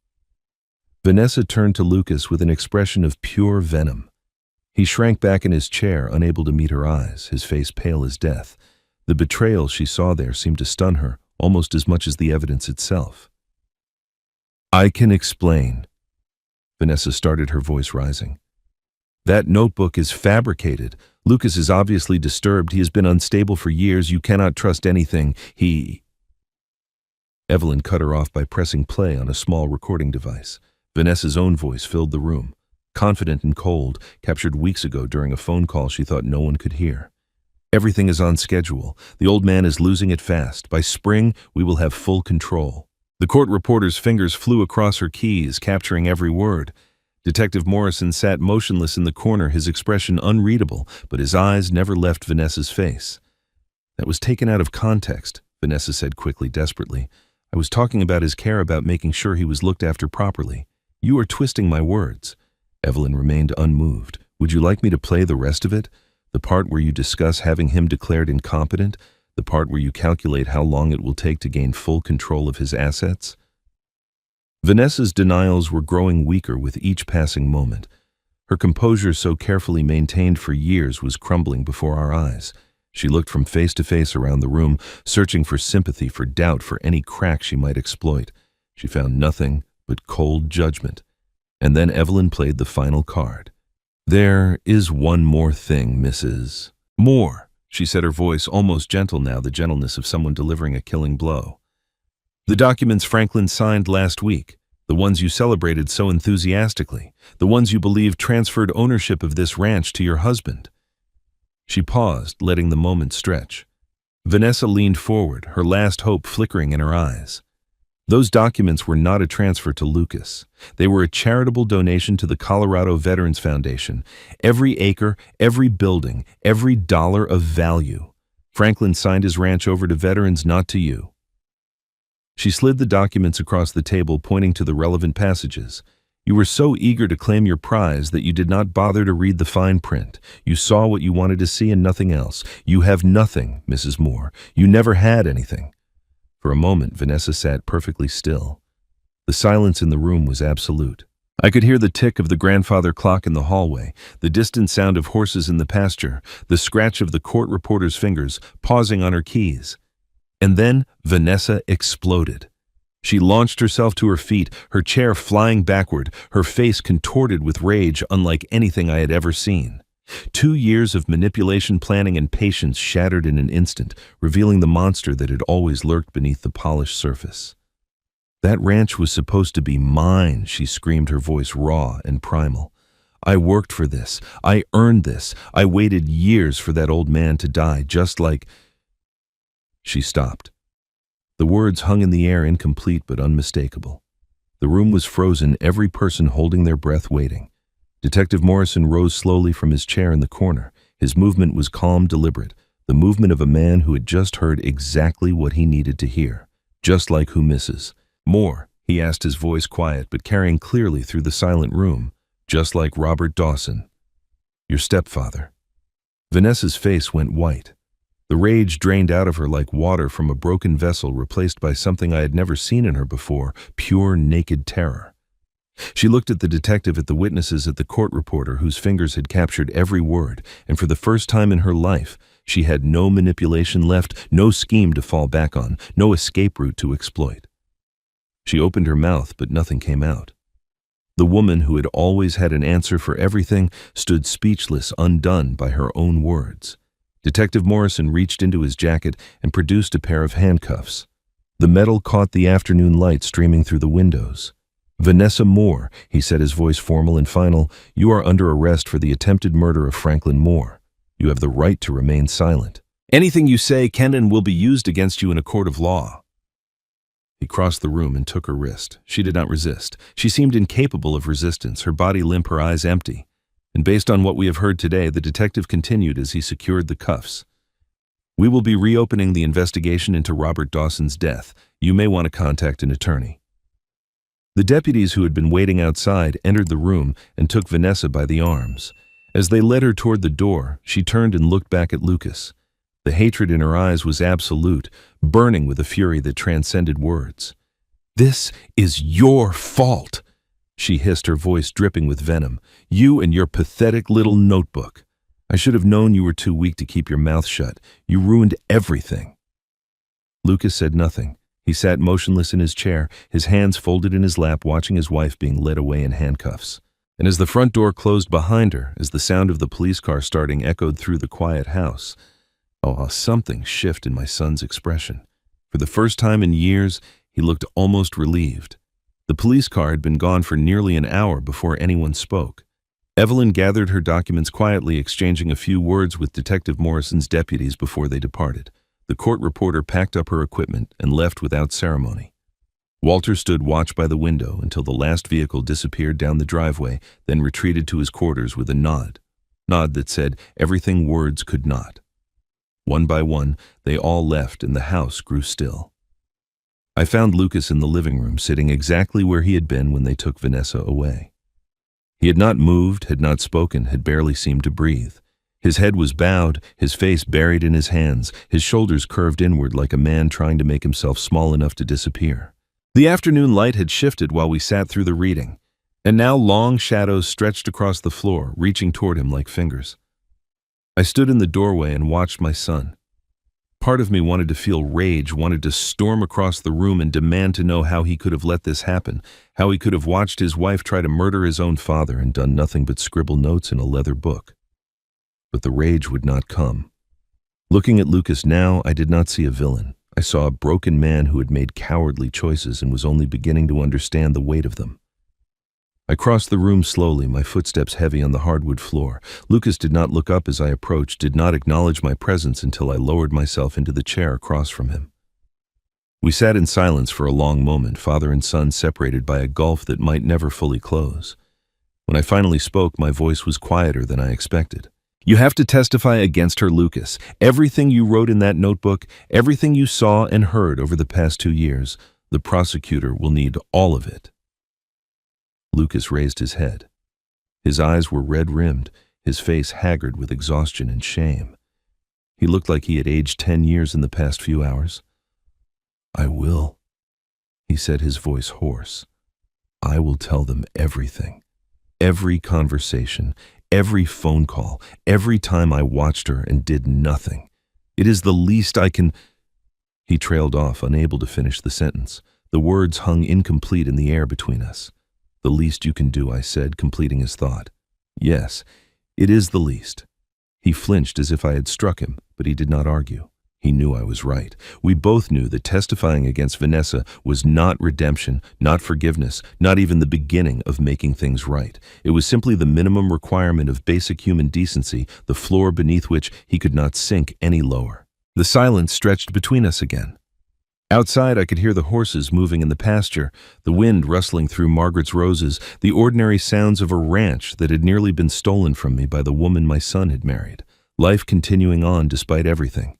Vanessa turned to Lucas with an expression of pure venom. He shrank back in his chair, unable to meet her eyes, his face pale as death. The betrayal she saw there seemed to stun her almost as much as the evidence itself. "I can explain." Vanessa started, her voice rising. "That notebook is fabricated. Lucas is obviously disturbed. He has been unstable for years. You cannot trust anything he—" Evelyn cut her off by pressing play on a small recording device. Vanessa's own voice filled the room, confident and cold, captured weeks ago during a phone call she thought no one could hear. "Everything is on schedule. The old man is losing it fast. By spring, we will have full control." The court reporter's fingers flew across her keys, capturing every word. Detective Morrison sat motionless in the corner, his expression unreadable, but his eyes never left Vanessa's face. "That was taken out of context," Vanessa said quickly, desperately. "I was talking about his care about making sure he was looked after properly. You are twisting my words." Evelyn remained unmoved. "Would you like me to play the rest of it? The part where you discuss having him declared incompetent? The part where you calculate how long it will take to gain full control of his assets?" Vanessa's denials were growing weaker with each passing moment. Her composure, so carefully maintained for years, was crumbling before our eyes. She looked from face to face around the room, searching for sympathy, for doubt, for any crack she might exploit. She found nothing but cold judgment. And then Evelyn played the final card. "There is one more thing, Mrs. Moore," she said, her voice almost gentle now, the gentleness of someone delivering a killing blow. "The documents Franklin signed last week, the ones you celebrated so enthusiastically, the ones you believed transferred ownership of this ranch to your husband." She paused, letting the moment stretch. Vanessa leaned forward, her last hope flickering in her eyes. Those documents were not a transfer to Lucas. They were a charitable donation to the Colorado Veterans Foundation. Every acre, every building, every dollar of value. Franklin signed his ranch over to veterans, not to you. She slid the documents across the table, pointing to the relevant passages. "You were so eager to claim your prize that you did not bother to read the fine print. You saw what you wanted to see and nothing else. You have nothing, Mrs. Moore. You never had anything." For a moment, Vanessa sat perfectly still. The silence in the room was absolute. I could hear the tick of the grandfather clock in the hallway, the distant sound of horses in the pasture, the scratch of the court reporter's fingers pausing on her keys. And then Vanessa exploded. She launched herself to her feet, her chair flying backward, her face contorted with rage unlike anything I had ever seen. 2 years of manipulation, planning, and patience shattered in an instant, revealing the monster that had always lurked beneath the polished surface. "That ranch was supposed to be mine," she screamed, her voice raw and primal. "I worked for this. I earned this. I waited years for that old man to die, just like—" She stopped. The words hung in the air, incomplete but unmistakable. The room was frozen, every person holding their breath, waiting. Detective Morrison rose slowly from his chair in the corner. His movement was calm, deliberate, the movement of a man who had just heard exactly what he needed to hear. "Just like who, Mrs. Moore?" he asked, his voice quiet but carrying clearly through the silent room. "Just like Robert Dawson, your stepfather." Vanessa's face went white. The rage drained out of her like water from a broken vessel, replaced by something I had never seen in her before, pure, naked terror. She looked at the detective, at the witnesses, at the court reporter whose fingers had captured every word, and for the first time in her life, she had no manipulation left, no scheme to fall back on, no escape route to exploit. She opened her mouth, but nothing came out. The woman who had always had an answer for everything stood speechless, undone by her own words. Detective Morrison reached into his jacket and produced a pair of handcuffs. The metal caught the afternoon light streaming through the windows. "Vanessa Moore," he said, his voice formal and final, "you are under arrest for the attempted murder of Franklin Moore. You have the right to remain silent. Anything you say can and will be used against you in a court of law." He crossed the room and took her wrist. She did not resist. She seemed incapable of resistance, her body limp, her eyes empty. And based on what we have heard today, the detective continued as he secured the cuffs. "We will be reopening the investigation into Robert Dawson's death. You may want to contact an attorney." The deputies who had been waiting outside entered the room and took Vanessa by the arms. As they led her toward the door, she turned and looked back at Lucas. The hatred in her eyes was absolute, burning with a fury that transcended words. "This is your fault," she hissed, her voice dripping with venom. "You and your pathetic little notebook. I should have known you were too weak to keep your mouth shut. You ruined everything." Lucas said nothing. He sat motionless in his chair, his hands folded in his lap, watching his wife being led away in handcuffs. And as the front door closed behind her, as the sound of the police car starting echoed through the quiet house, something shift in my son's expression. For the first time in years, he looked almost relieved. The police car had been gone for nearly an hour before anyone spoke. Evelyn gathered her documents quietly, exchanging a few words with Detective Morrison's deputies before they departed. The court reporter packed up her equipment and left without ceremony. Walter stood watch by the window until the last vehicle disappeared down the driveway, then retreated to his quarters with a nod that said everything words could not. One by one, they all left and the house grew still. I found Lucas in the living room, sitting exactly where he had been when they took Vanessa away. He had not moved, had not spoken, had barely seemed to breathe. His head was bowed, his face buried in his hands, his shoulders curved inward like a man trying to make himself small enough to disappear. The afternoon light had shifted while we sat through the reading, and now long shadows stretched across the floor, reaching toward him like fingers. I stood in the doorway and watched my son. Part of me wanted to feel rage, wanted to storm across the room and demand to know how he could have let this happen, how he could have watched his wife try to murder his own father and done nothing but scribble notes in a leather book. But the rage would not come. Looking at Lucas now, I did not see a villain. I saw a broken man who had made cowardly choices and was only beginning to understand the weight of them. I crossed the room slowly, my footsteps heavy on the hardwood floor. Lucas did not look up as I approached, did not acknowledge my presence until I lowered myself into the chair across from him. We sat in silence for a long moment, father and son separated by a gulf that might never fully close. When I finally spoke, my voice was quieter than I expected. "You have to testify against her, Lucas. Everything you wrote in that notebook, everything you saw and heard over the past 2 years, the prosecutor will need all of it." Lucas raised his head. His eyes were red-rimmed, his face haggard with exhaustion and shame. He looked like he had aged 10 years in the past few hours. "I will," he said, his voice hoarse. "I will tell them everything. Every conversation, every phone call, every time I watched her and did nothing. It is the least I can—" He trailed off, unable to finish the sentence. The words hung incomplete in the air between us. "The least you can do," I said, completing his thought. "Yes, it is the least." He flinched as if I had struck him, but he did not argue. He knew I was right. We both knew that testifying against Vanessa was not redemption, not forgiveness, not even the beginning of making things right. It was simply the minimum requirement of basic human decency, the floor beneath which he could not sink any lower. The silence stretched between us again. Outside, I could hear the horses moving in the pasture, the wind rustling through Margaret's roses, the ordinary sounds of a ranch that had nearly been stolen from me by the woman my son had married. Life continuing on despite everything.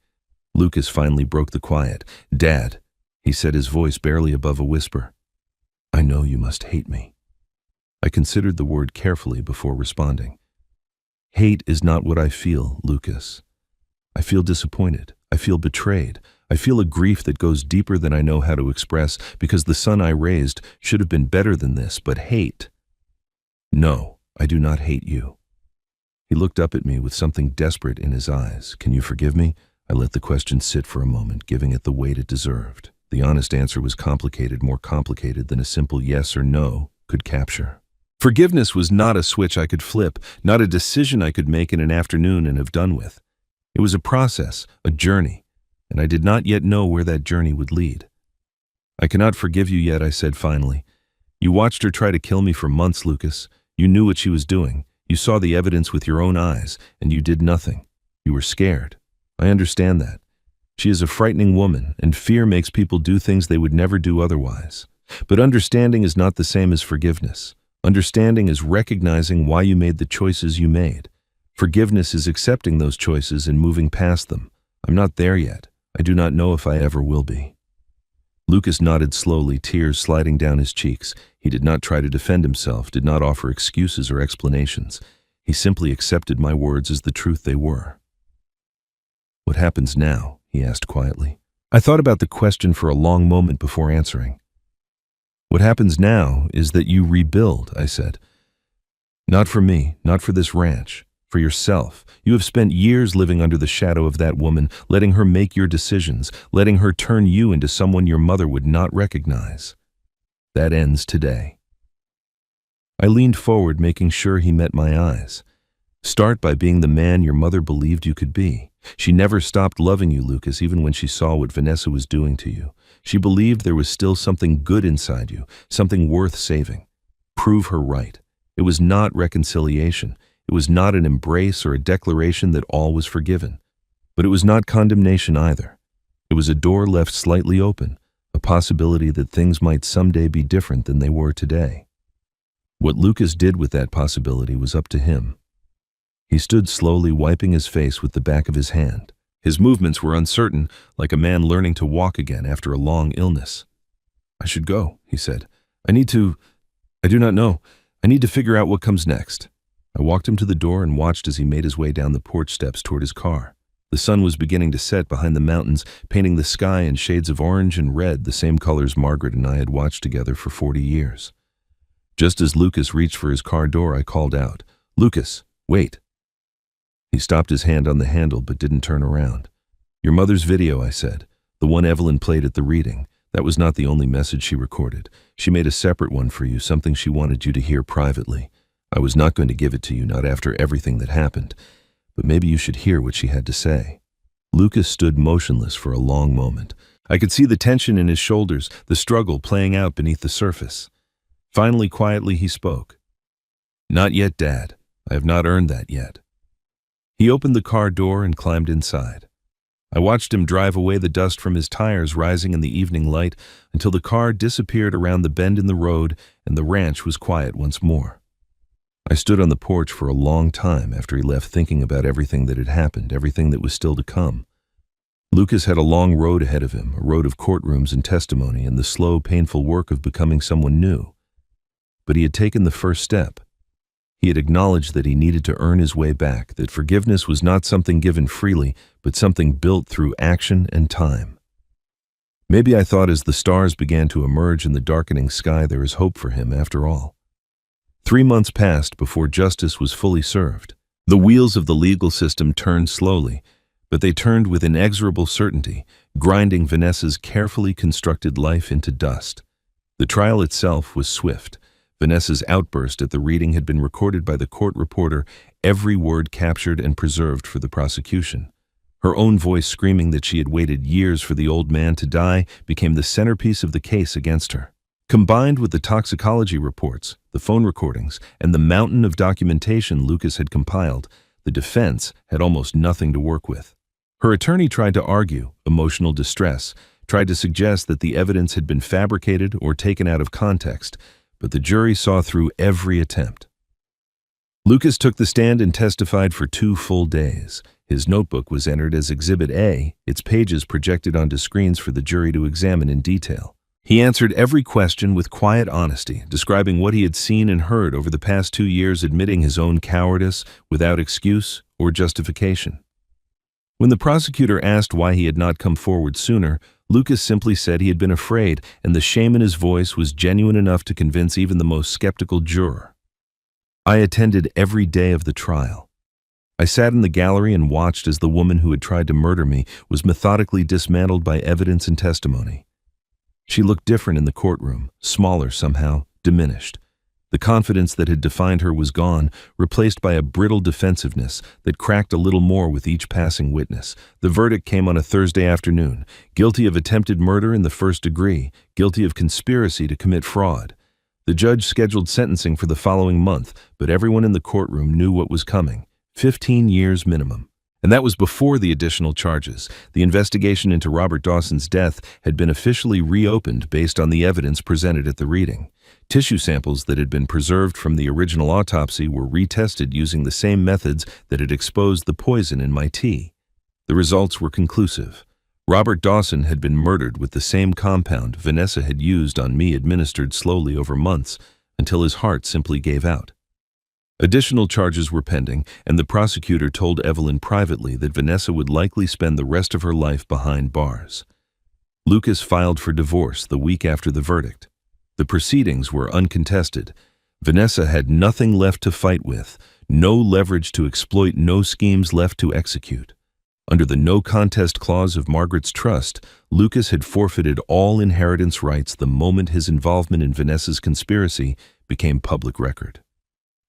Lucas finally broke the quiet. "Dad," he said, his voice barely above a whisper, "I know you must hate me." I considered the word carefully before responding. "Hate is not what I feel, Lucas. I feel disappointed. I feel betrayed. I feel a grief that goes deeper than I know how to express, because the son I raised should have been better than this, but hate. No, I do not hate you." He looked up at me with something desperate in his eyes. "Can you forgive me?" I let the question sit for a moment, giving it the weight it deserved. The honest answer was complicated, more complicated than a simple yes or no could capture. Forgiveness was not a switch I could flip, not a decision I could make in an afternoon and have done with. It was a process, a journey, and I did not yet know where that journey would lead. "I cannot forgive you yet," I said finally. "You watched her try to kill me for months, Lucas. You knew what she was doing. You saw the evidence with your own eyes, and you did nothing. You were scared. I understand that. She is a frightening woman, and fear makes people do things they would never do otherwise. But understanding is not the same as forgiveness. Understanding is recognizing why you made the choices you made. Forgiveness is accepting those choices and moving past them. I'm not there yet. I do not know if I ever will be." Lucas nodded slowly, tears sliding down his cheeks. He did not try to defend himself, did not offer excuses or explanations. He simply accepted my words as the truth they were. "What happens now?" he asked quietly. I thought about the question for a long moment before answering. "What happens now is that you rebuild," I said. "Not for me, not for this ranch, for yourself. You have spent years living under the shadow of that woman, letting her make your decisions, letting her turn you into someone your mother would not recognize. That ends today." I leaned forward, making sure he met my eyes. "Start by being the man your mother believed you could be. She never stopped loving you, Lucas, even when she saw what Vanessa was doing to you. She believed there was still something good inside you, something worth saving. Prove her right. It was not reconciliation. It was not an embrace or a declaration that all was forgiven. But it was not condemnation either. It was a door left slightly open, a possibility that things might someday be different than they were today. What Lucas did with that possibility was up to him. He stood slowly, wiping his face with the back of his hand. His movements were uncertain, like a man learning to walk again after a long illness. "I should go," he said. I do not know. I need to figure out what comes next." I walked him to the door and watched as he made his way down the porch steps toward his car. The sun was beginning to set behind the mountains, painting the sky in shades of orange and red, the same colors Margaret and I had watched together for 40 years. Just as Lucas reached for his car door, I called out, "Lucas, wait." He stopped his hand on the handle but didn't turn around. "Your mother's video," I said, "the one Evelyn played at the reading. That was not the only message she recorded. She made a separate one for you, something she wanted you to hear privately. I was not going to give it to you, not after everything that happened, but maybe you should hear what she had to say." Lucas stood motionless for a long moment. I could see the tension in his shoulders, the struggle playing out beneath the surface. Finally, quietly, he spoke. "Not yet, Dad. I have not earned that yet." He opened the car door and climbed inside. I watched him drive away the dust from his tires rising in the evening light until the car disappeared around the bend in the road and the ranch was quiet once more. I stood on the porch for a long time after he left, thinking about everything that had happened, everything that was still to come. Lucas had a long road ahead of him, a road of courtrooms and testimony and the slow, painful work of becoming someone new. But he had taken the first step. He had acknowledged that he needed to earn his way back, that forgiveness was not something given freely, but something built through action and time. Maybe I thought as the stars began to emerge in the darkening sky, there is hope for him after all. 3 months passed before justice was fully served. The wheels of the legal system turned slowly, But they turned with inexorable certainty, grinding Vanessa's carefully constructed life into dust. The trial itself was swift. Vanessa's outburst at the reading had been recorded by the court reporter, every word captured and preserved for the prosecution. Her own voice screaming that she had waited years for the old man to die became the centerpiece of the case against her. Combined with the toxicology reports, the phone recordings, and the mountain of documentation Lucas had compiled, the defense had almost nothing to work with. Her attorney tried to argue emotional distress, tried to suggest that the evidence had been fabricated or taken out of context, but the jury saw through every attempt. Lucas took the stand and testified for 2 full days. His notebook was entered as Exhibit A, its pages projected onto screens for the jury to examine in detail. He answered every question with quiet honesty, describing what he had seen and heard over the past 2 years, admitting his own cowardice without excuse or justification. When the prosecutor asked why he had not come forward sooner, Lucas simply said he had been afraid, and the shame in his voice was genuine enough to convince even the most skeptical juror. I attended every day of the trial. I sat in the gallery and watched as the woman who had tried to murder me was methodically dismantled by evidence and testimony. She looked different in the courtroom, smaller somehow, diminished. The confidence that had defined her was gone, replaced by a brittle defensiveness that cracked a little more with each passing witness. The verdict came on a Thursday afternoon: guilty of attempted murder in the 1st degree, guilty of conspiracy to commit fraud. The judge scheduled sentencing for the following month, but everyone in the courtroom knew what was coming: 15 years minimum. And that was before the additional charges. The investigation into Robert Dawson's death had been officially reopened based on the evidence presented at the reading. Tissue samples that had been preserved from the original autopsy were retested using the same methods that had exposed the poison in my tea. The results were conclusive. Robert Dawson had been murdered with the same compound Vanessa had used on me, administered slowly over months until his heart simply gave out. Additional charges were pending, and the prosecutor told Evelyn privately that Vanessa would likely spend the rest of her life behind bars. Lucas filed for divorce the week after the verdict. The proceedings were uncontested. Vanessa had nothing left to fight with, no leverage to exploit, no schemes left to execute. Under the no contest clause of Margaret's trust, Lucas had forfeited all inheritance rights the moment his involvement in Vanessa's conspiracy became public record.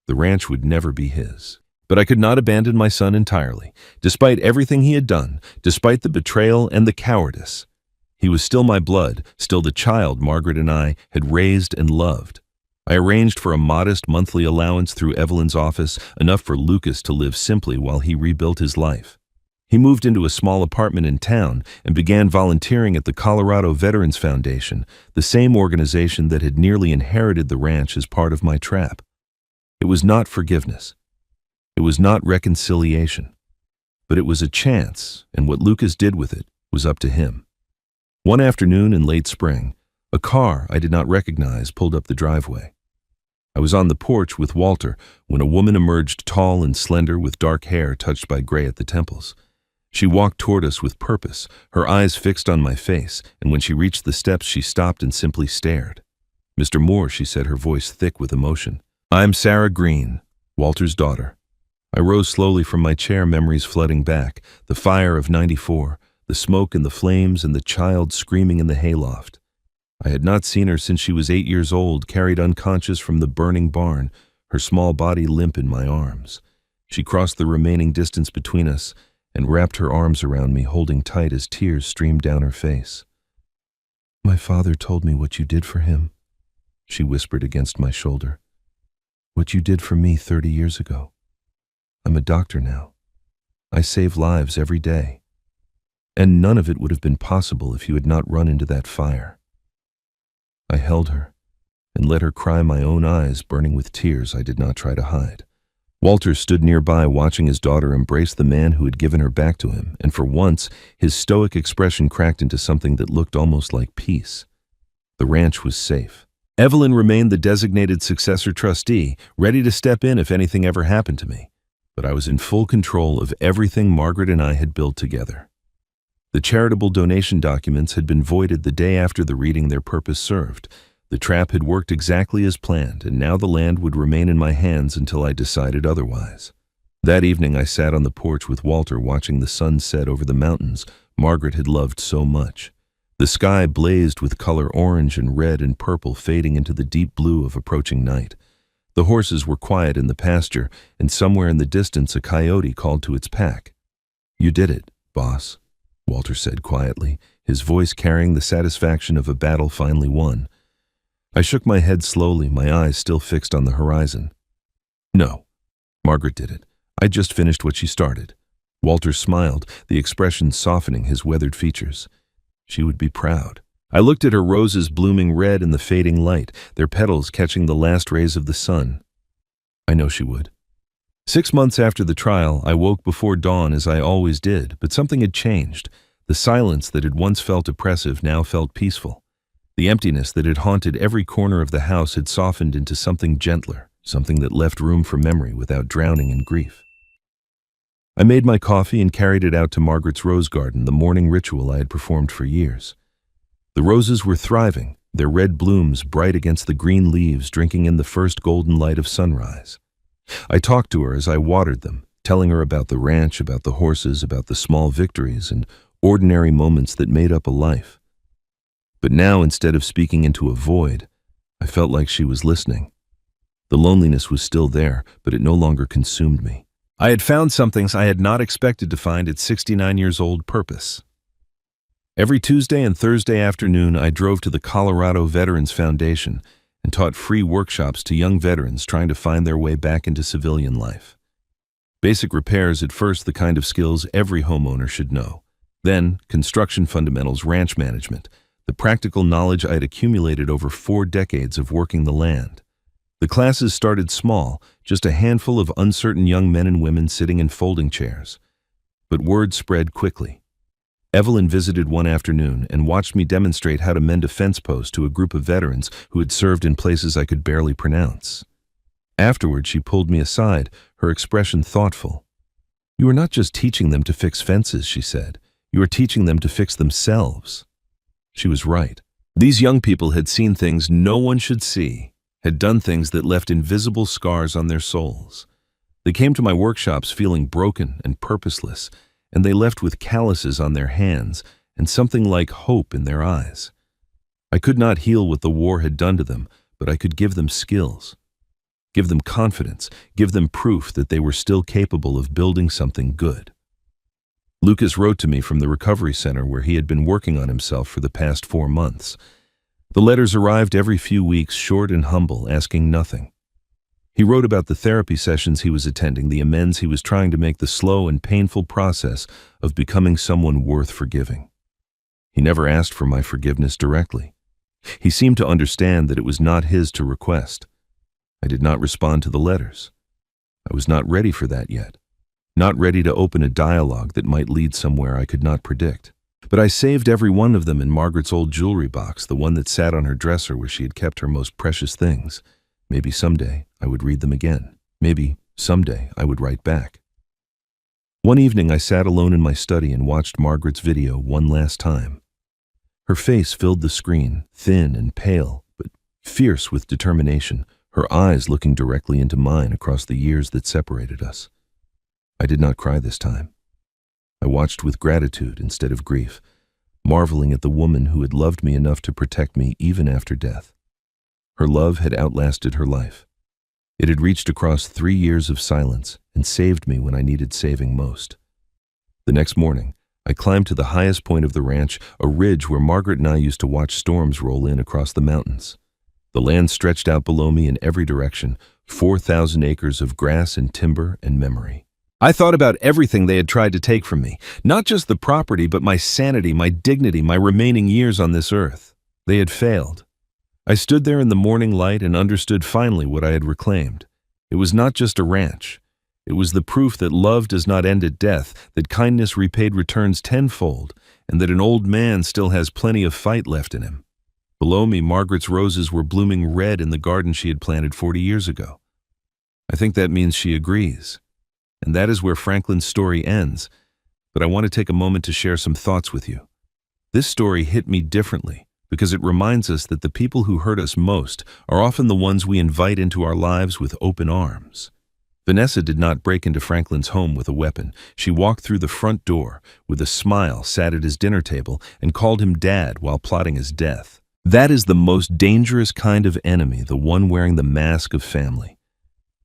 The ranch would never be his. But I could not abandon my son entirely. Despite everything he had done, despite the betrayal and the cowardice, he was still my blood, still the child Margaret and I had raised and loved. I arranged for a modest monthly allowance through Evelyn's office, enough for Lucas to live simply while he rebuilt his life. He moved into a small apartment in town and began volunteering at the Colorado Veterans Foundation, the same organization that had nearly inherited the ranch as part of my trap. It was not forgiveness. It was not reconciliation. But it was a chance, and what Lucas did with it was up to him. One afternoon in late spring, a car I did not recognize pulled up the driveway. I was on the porch with Walter when a woman emerged, tall and slender, with dark hair touched by gray at the temples. She walked toward us with purpose, her eyes fixed on my face, and when she reached the steps she stopped and simply stared. "Mr. Moore," she said, her voice thick with emotion. "I'm Sarah Green, Walter's daughter." I rose slowly from my chair, memories flooding back, the fire of '94, the smoke and the flames, and the child screaming in the hayloft. I had not seen her since she was 8 years old, carried unconscious from the burning barn, her small body limp in my arms. She crossed the remaining distance between us and wrapped her arms around me, holding tight as tears streamed down her face. "My father told me what you did for him," she whispered against my shoulder. "What you did for me 30 years ago. I'm a doctor now. I save lives every day. And none of it would have been possible if you had not run into that fire." I held her and let her cry, my own eyes burning with tears I did not try to hide. Walter stood nearby, watching his daughter embrace the man who had given her back to him, and for once, his stoic expression cracked into something that looked almost like peace. The ranch was safe. Evelyn remained the designated successor trustee, ready to step in if anything ever happened to me. But I was in full control of everything Margaret and I had built together. The charitable donation documents had been voided the day after the reading their purpose served. The trap had worked exactly as planned, and now the land would remain in my hands until I decided otherwise. That evening I sat on the porch with Walter watching the sun set over the mountains Margaret had loved so much. The sky blazed with color orange and red and purple fading into the deep blue of approaching night. The horses were quiet in the pasture, and somewhere in the distance a coyote called to its pack. "You did it, boss," Walter said quietly, his voice carrying the satisfaction of a battle finally won. I shook my head slowly, my eyes still fixed on the horizon. "No, Margaret did it. I just finished what she started." Walter smiled, the expression softening his weathered features. She would be proud. I looked at her roses blooming red in the fading light, their petals catching the last rays of the sun. I know she would. 6 months after the trial, I woke before dawn as I always did, but something had changed. The silence that had once felt oppressive now felt peaceful. The emptiness that had haunted every corner of the house had softened into something gentler, something that left room for memory without drowning in grief. I made my coffee and carried it out to Margaret's rose garden, the morning ritual I had performed for years. The roses were thriving, their red blooms bright against the green leaves drinking in the first golden light of sunrise. I talked to her as I watered them, telling her about the ranch, about the horses, about the small victories and ordinary moments that made up a life. But now, instead of speaking into a void, I felt like she was listening. The loneliness was still there, but it no longer consumed me. I had found something I had not expected to find at 69 years old: purpose. Every Tuesday and Thursday afternoon, I drove to the Colorado Veterans Foundation and taught free workshops to young veterans trying to find their way back into civilian life. Basic repairs, at first the kind of skills every homeowner should know. Then, construction fundamentals, ranch management, the practical knowledge I had accumulated over 4 decades of working the land. The classes started small, just a handful of uncertain young men and women sitting in folding chairs. But word spread quickly. Evelyn visited one afternoon and watched me demonstrate how to mend a fence post to a group of veterans who had served in places I could barely pronounce. Afterward, she pulled me aside, her expression thoughtful. "You are not just teaching them to fix fences," she said. "You are teaching them to fix themselves." She was right. These young people had seen things no one should see, had done things that left invisible scars on their souls. They came to my workshops feeling broken and purposeless, and they left with calluses on their hands and something like hope in their eyes. I could not heal what the war had done to them, but I could give them skills, give them confidence, give them proof that they were still capable of building something good. Lucas wrote to me from the recovery center where he had been working on himself for the past 4 months. The letters arrived every few weeks, short and humble, asking nothing. He wrote about the therapy sessions he was attending, the amends he was trying to make, the slow and painful process of becoming someone worth forgiving. He never asked for my forgiveness directly. He seemed to understand that it was not his to request. I did not respond to the letters. I was not ready for that yet, not ready to open a dialogue that might lead somewhere I could not predict. But I saved every one of them in Margaret's old jewelry box, the one that sat on her dresser where she had kept her most precious things. Maybe someday I would read them again. Maybe someday I would write back. One evening I sat alone in my study and watched Margaret's video one last time. Her face filled the screen, thin and pale, but fierce with determination, her eyes looking directly into mine across the years that separated us. I did not cry this time. I watched with gratitude instead of grief, marveling at the woman who had loved me enough to protect me even after death. Her love had outlasted her life. It had reached across 3 years of silence and saved me when I needed saving most. The next morning, I climbed to the highest point of the ranch, a ridge where Margaret and I used to watch storms roll in across the mountains. The land stretched out below me in every direction, 4,000 acres of grass and timber and memory. I thought about everything they had tried to take from me, not just the property, but my sanity, my dignity, my remaining years on this earth. They had failed. I stood there in the morning light and understood finally what I had reclaimed. It was not just a ranch. It was the proof that love does not end at death, that kindness repaid returns tenfold, and that an old man still has plenty of fight left in him. Below me, Margaret's roses were blooming red in the garden she had planted 40 years ago. I think that means she agrees. And that is where Franklin's story ends, but I want to take a moment to share some thoughts with you. This story hit me differently because it reminds us that the people who hurt us most are often the ones we invite into our lives with open arms. Vanessa did not break into Franklin's home with a weapon. She walked through the front door, with a smile, sat at his dinner table, and called him Dad while plotting his death. That is the most dangerous kind of enemy, the one wearing the mask of family.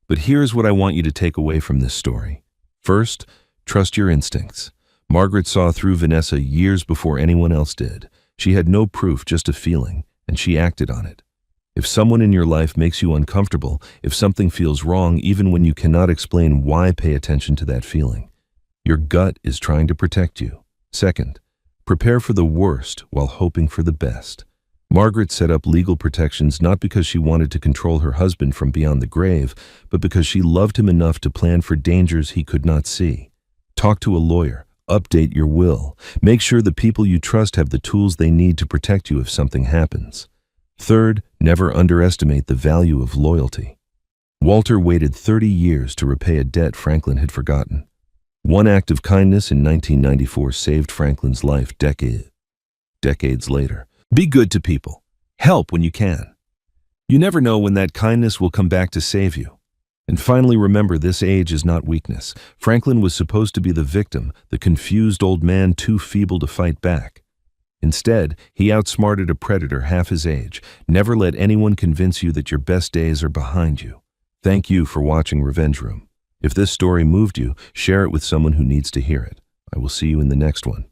But here's what I want you to take away from this story. First, trust your instincts. Margaret saw through Vanessa years before anyone else did. She had no proof, just a feeling, and she acted on it. If someone in your life makes you uncomfortable, if something feels wrong, even when you cannot explain why, pay attention to that feeling. Your gut is trying to protect you. Second, prepare for the worst while hoping for the best. Margaret set up legal protections not because she wanted to control her husband from beyond the grave, but because she loved him enough to plan for dangers he could not see. Talk to a lawyer. Update your will. Make sure the people you trust have the tools they need to protect you if something happens. Third, never underestimate the value of loyalty. Walter waited 30 years to repay a debt Franklin had forgotten. One act of kindness in 1994 saved Franklin's life decades later. Be good to people. Help when you can. You never know when that kindness will come back to save you. And finally, remember, this age is not weakness. Franklin was supposed to be the victim, the confused old man too feeble to fight back. Instead, he outsmarted a predator half his age. Never let anyone convince you that your best days are behind you. Thank you for watching Revenge Room. If this story moved you, share it with someone who needs to hear it. I will see you in the next one.